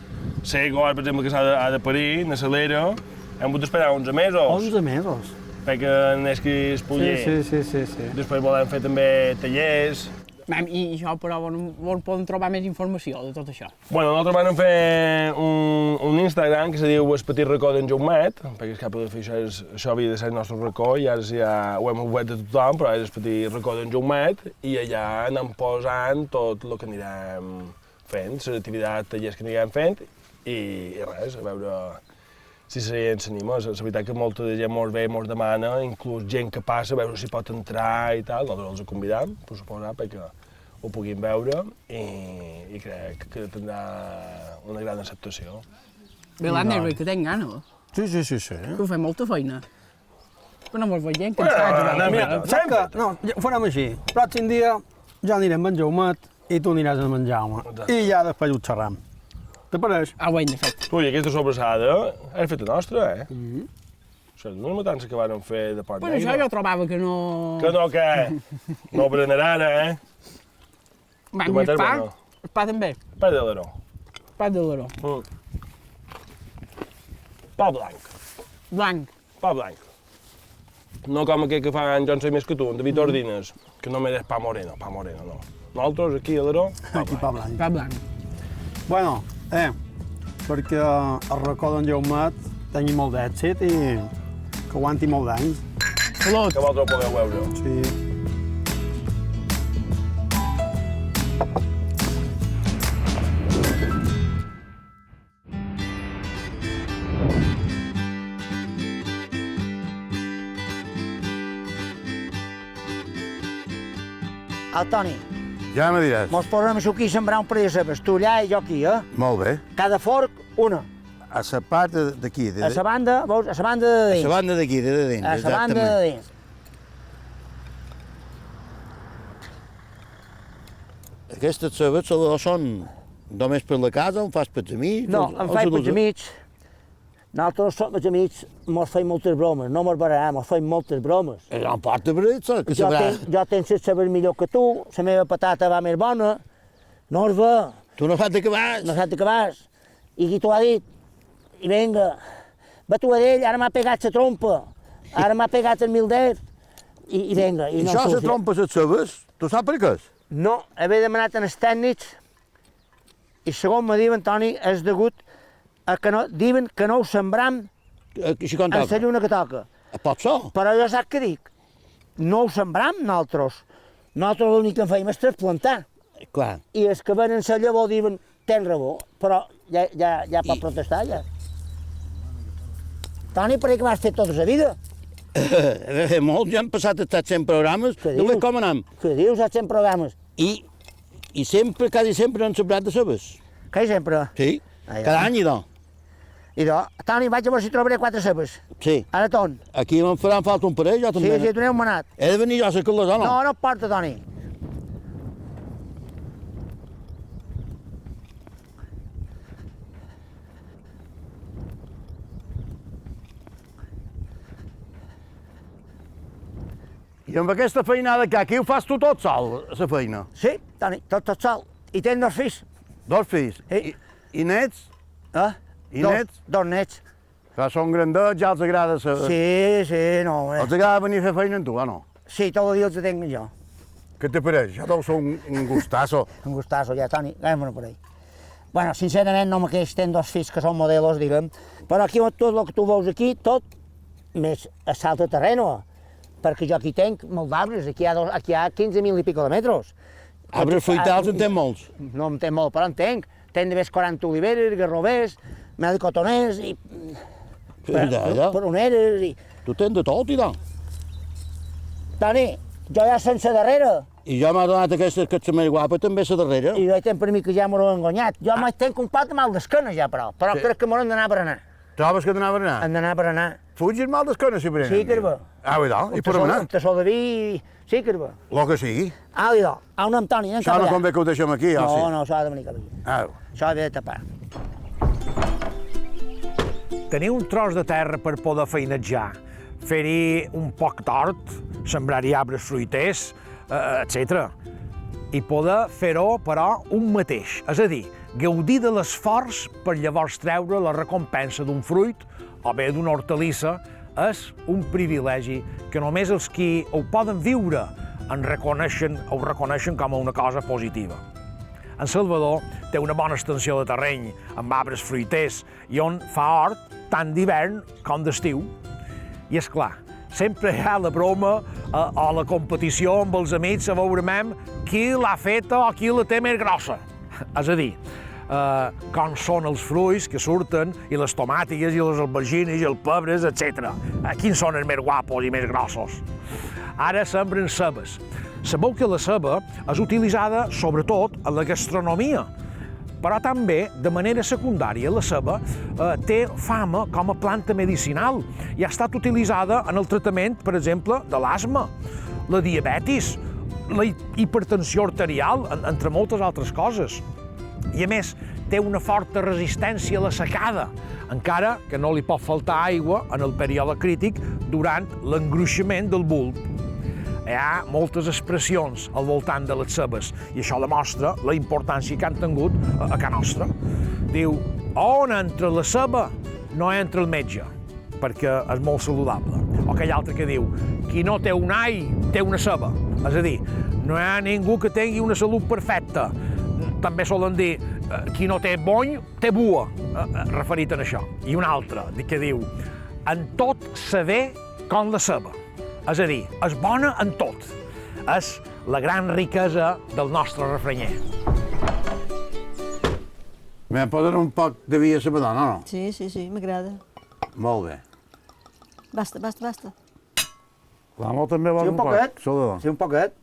Sé que, per exemple, que ha de parir, na salera, hem hagut d'esperar 11 mesos. 11 mesos? Perquè neixi el pollet. Sí. Després volem fer també tallers. I això, però, on poden trobar més informació de tot això? Bueno, nosaltres vam fer un Instagram que se diu El Petit Racó d'en Jaumet, perquè és cap de fer això havia de ser el nostre racó, i ara ja ho hem obert de tothom, però és El Petit Racó d'en Jaumet, i allà anem posant tot el que anirem fent, les activitats, tallers que anirem fent, i res, a veure si la gent s'anima. La veritat que molta de gent mos ve i mos demana, inclús gent que passa, a veure si pot entrar i tal. Nosaltres els convidam, per suposar, perquè ho puguin veure i crec que tindrà una gran acceptació. Bé, l'Ander, que tenc gana. Sí. Que ho fem molta feina. Però no mos veiem cansats. Mira, saps que? No, ho farem així. El pròxim dia ja anirem amb en Jaumet i tu aniràs amb en Jaume. I ja després ho xerram. Te pareix? Ho hem de fet. Ui, aquesta sobrassada és feta nostra, Això no és matança que vàrem fer de Pont Negre. Però això jo trobava que no... Que no, què? No berenaran, Va, més pa? El pa també. Pa de l'Aró. Pa de l'Aró. Pa blanc. Blanc. Pa blanc. No com aquell que fa en Joan Soy més que tu, en David Ordines, que només és pa moreno no. Nosaltres, aquí a l'Aró, pa blanc. Pa blanc. Bueno, perquè el racó d'en Jaumet tingui molt d'èxit i que aguanti molt d'anys. Salut! que vosaltres ho podeu veure. Sí. El Toni, Ja me diràs. mos posem això aquí a sembrar un parell de cebes, tu allà i jo aquí, Molt bé. Cada forc, una. A la part d'aquí. A la banda, veus, a la banda de A dins. la banda d'aquí, de dins. A la banda de dins. Aquestes cebes són només per la casa, on fas pels amics? No, em faig pels amics. Nosaltres som els amics, mos feim moltes bromes, no mos barallarem, mos feim moltes bromes. No importa, però que sabrà. Jo tenc les cebes millor que tu, la meva patata va més bona. No es ve. Tu no fas de cabàs. No saps de què vas. I qui t'ho ha dit? I vinga, va tu a d'ell, ara m'ha pegat la trompa, ara m'ha pegat el mildet, i vinga. I això se trompa les cebes? Tu saps per què és? No, haver demanat als tècnics i segons me diuen, Toni, és degut a que no, diuen que no ho sembram Així com en la toca. lluna que toca. Pot ser. Però jo saps què dic? No ho sembram nosaltres. Nosaltres l'únic que fem és trasplantar. Clar. I els que venen la llavor diuen, tens raó, però ja pot protestar, ja. Toni, per què m'has fet tota la vida? Molt, ja han passat estats 100 programes. Què No dius? veig com anem. Què dius, els 100 programes? I sempre, quasi sempre, han sobrat de cebes. Que sempre? Sí, Ah, ja. cada any, idò. I Toni, vaig a veure si trobaré 4 cebes. Sí. Ara ton. Aquí me'n faran falta un parell, jo Sí, també. sí, doneu-me anat. He de venir jo a cercar-les, o no? No, no et porta, Toni. I amb aquesta feinada que aquí ho fas tu tot sol, la feina. Sí, Toni, tot sol. I tens 2 fills. 2 fills. Sí. I nets? Eh? I Dos- nets? 2 nets. Que són grandets, ja els agrada sa... Sí, sí, no, Els agrada venir a fer feina amb tu, o no? Sí, tot el dia els tenc jo. Què te pareix? Ja deu ser un gustasso. Un gustazo, ja, Toni, agafem-ne per ahí. Bueno, sincerament no me queix, tenc 2 fills que són modelos, diguem, però aquí tot el que tu veus aquí, tot, més a salta terreno, perquè jo aquí tenc molts arbres, aquí hi ha 15.000 i pico de metres. Arbres fruitals en tens molts. No en tenc molt, però en tenc. Tenc de més 40 oliveres, garrovers, melicotoners i Ja. peroneres i... Tu tens de tot, idò. Toni, jo ja sense darrere, I jo m'ha donat aquesta que ets més guapa també a la darrera. i jo tenc per mi que ja m'ho he engonyat. Jo m'hi tenc un pot de mal d'esquena ja, però Sí. crec que m'ho hem d'anar a berenar. Trobes que t'anava a anar? Hem d'anar a berenar. Fugis mal d'escona, si prenen. Sí, Carme. Ah, idò, i per Un anar. tassó de vi... Sí, Carme. Lo que sigui. Ah, idò, a un Antoni, anem Això cap no allà. convé que ho deixem aquí, ja No, sí. no, això ha de venir cap aquí. Au. Això ha de tapar. Tenir un tros de terra per poder feinejar, fer-hi un poc d'hort, sembrar-hi arbres fruiters, etc. I poder fer-ho, però, un mateix. És a dir, gaudir de l'esforç per llavors treure la recompensa d'un fruit o bé d'una hortalissa és un privilegi que només els qui ho poden viure ho reconeixen com a una cosa positiva. En Salvador té una bona extensió de terreny amb arbres fruiters i on fa hort tant d'hivern com d'estiu. I és clar, sempre hi ha la broma o la competició amb els amics a veurem qui l'ha feta o qui la té més grossa. És a dir, com són els fruits que surten i les tomàtiques i les albergines i els pebres, etc. Quins són els més guapos i més grossos? Ara sembren cebes. Sabeu que la ceba és utilitzada sobretot en la gastronomia, però també, de manera secundària, la ceba té fama com a planta medicinal i ha estat utilitzada en el tractament, per exemple, de l'asma, la diabetis, la hipertensió arterial, entre moltes altres coses. I a més, té una forta resistència a la secada, encara que no li pot faltar aigua en el període crític durant l'engruixament del bulb. Hi ha moltes expressions al voltant de les cebes i això demostra la importància que han tingut a casa nostra. Diu, on entra la ceba no entra el metge, perquè és molt saludable. O aquell altre que diu, qui no té un all té una ceba. És a dir, no hi ha ningú que tingui una salut perfecta. També solen dir, qui no té bony té bua, referit a això. I un altre que diu, en tot saber com la ceba. És a dir, és bona en tot. És la gran riquesa del nostre refranyer. Me'n poden un poc de vi a la dona, no? Sí, sí, sí, m'agrada. Molt bé. Basta, basta, basta. L'amo també vol Sí, un poquet. Salvador. Sí, un poquet.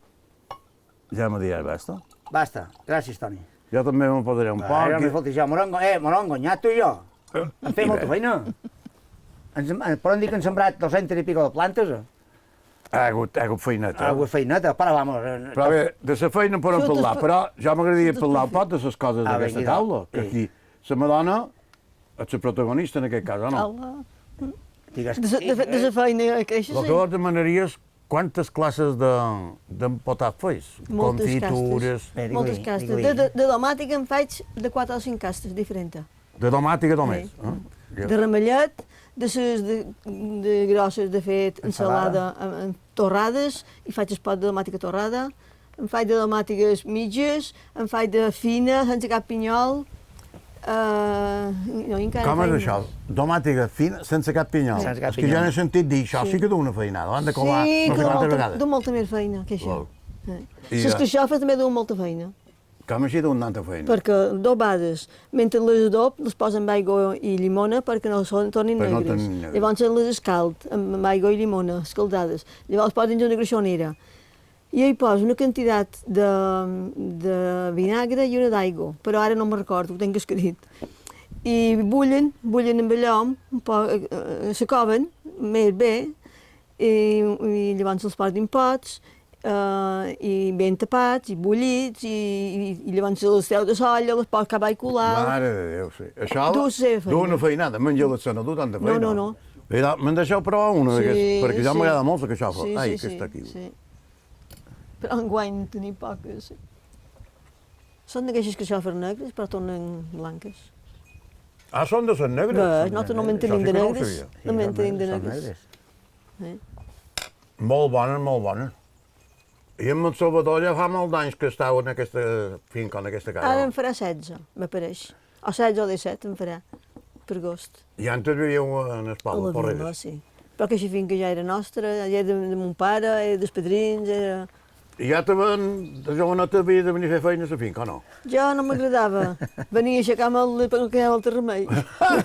Ja me diràs, basta. Basta. Gràcies, Toni. Jo també me'n posaré un Ara, poc. escolta, ja m'ho he engonyat tu i jo. Hem fet molta feina. Poden dir que han sembrat 200 i pico de plantes. Ha hagut feineta. Alguna feineta, però vamos. Però bé, de la feina en podem Això parlar, després- però ja m'agradaria parlar un poc de les coses d'aquesta vinga, taula. Que sí. aquí la Madonna és la protagonista en aquest cas, o no? Allah. Digues, De la feina que això El que sí. vos demanaries quantes classes d'empotat feis? Moltes Confitures, Moltes castes. De domàtica en faig de 4 o 5 castes diferents. de tomàtica només. Sí. De ramellet, de ses de grosses de fet, ensalada amb torrades, i faig el pot de tomàtica torrada, en faig de domàtiques mitges, en faig de fina, sense cap pinyol. No, encara Com és feina. això? Domàtica fina, sense cap pinyol. Sense cap És que jo pinyol. n'he sentit dir, això sí que du una feinada, han de covar Sí, no sé quantes vegades. du molta més feina que això. I Les carxofes també duen molta feina, Com així duen tanta feina? perquè dobades, mentre les adob, les posen amb aigua i llimona perquè no tornin Per no negres. tornin negres. Llavors les escald amb aigua i llimona, escaldades. Llavors posen en una greixonera. I hi poso una quantitat de vinagre i una d'aigua, però ara no me'n recordo, ho tinc escrit. I bullen amb allò, un poc, se coven més bé, i llavors els posen en pots, i ben tapats, i bullits, i llavors les treu de solla, les pots acabar i colar. Mare de Déu, sí. Això Du la feina. du una feinada, menja la cena, du tanta feina. No. Mira, me'n deixeu provar una d'aquestes, perquè ja sí. m'agrada molt la carxofa. Sí, Ai, sí, aquesta aquí. sí. Però enguany tenim poques. Sí. Són d'aquestes carxofes negres, però tornen blanques. Ah, són de les negres? Ves, nosaltres no Això mantenim sí de que no ho negres. sabia. No mantenim de Són negres. Molt bones, molt bones. I en el Salvador ja fa molt d'anys que estava en aquesta finca, en aquesta casa. Ara en farà 16, m'apareix. O 16 o 17 en farà, per agost. I antes vivíeu en el A poble, la per vila, res. sí. Però aquesta finca ja era nostra, ja era de mon pare, era dels padrins, era... I ja te ven, de joveneta havia de venir a fer feina a la finca, o no? Jo no m'agradava. Venia a aixecar-me perquè no quedava altre remei.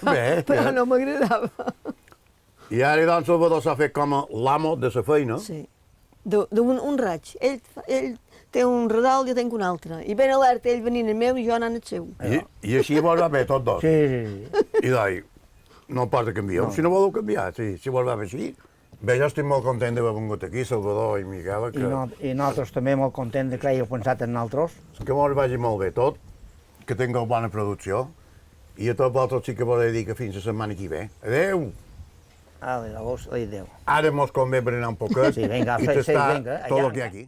Bé, Però bé. no m'agradava. I ara doncs Salvador s'ha fet com l'amo de la feina. Sí. Un raig. Ell té un redol, jo tinc un altre. I ben alerta, ell venint el meu i jo anant el seu. I així vos va bé tots dos. Sí. I doncs, no pot canviar. Si no voleu canviar, sí, si vos va bé així. Bé, jo estic molt content d'haver vengut aquí, Salvador i Miquela, I nosaltres també molt contents de que hàgiu pensat en nosaltres. que mos vagi molt bé tot, que tingueu bona producció, i a tots vosaltres sí que voleu dir que fins la setmana que ve. Adéu! Adéu. Ara mos convé berenar un poquet Sí, vinga, i sí, tastar vinga, tot allà. el que hi ha aquí.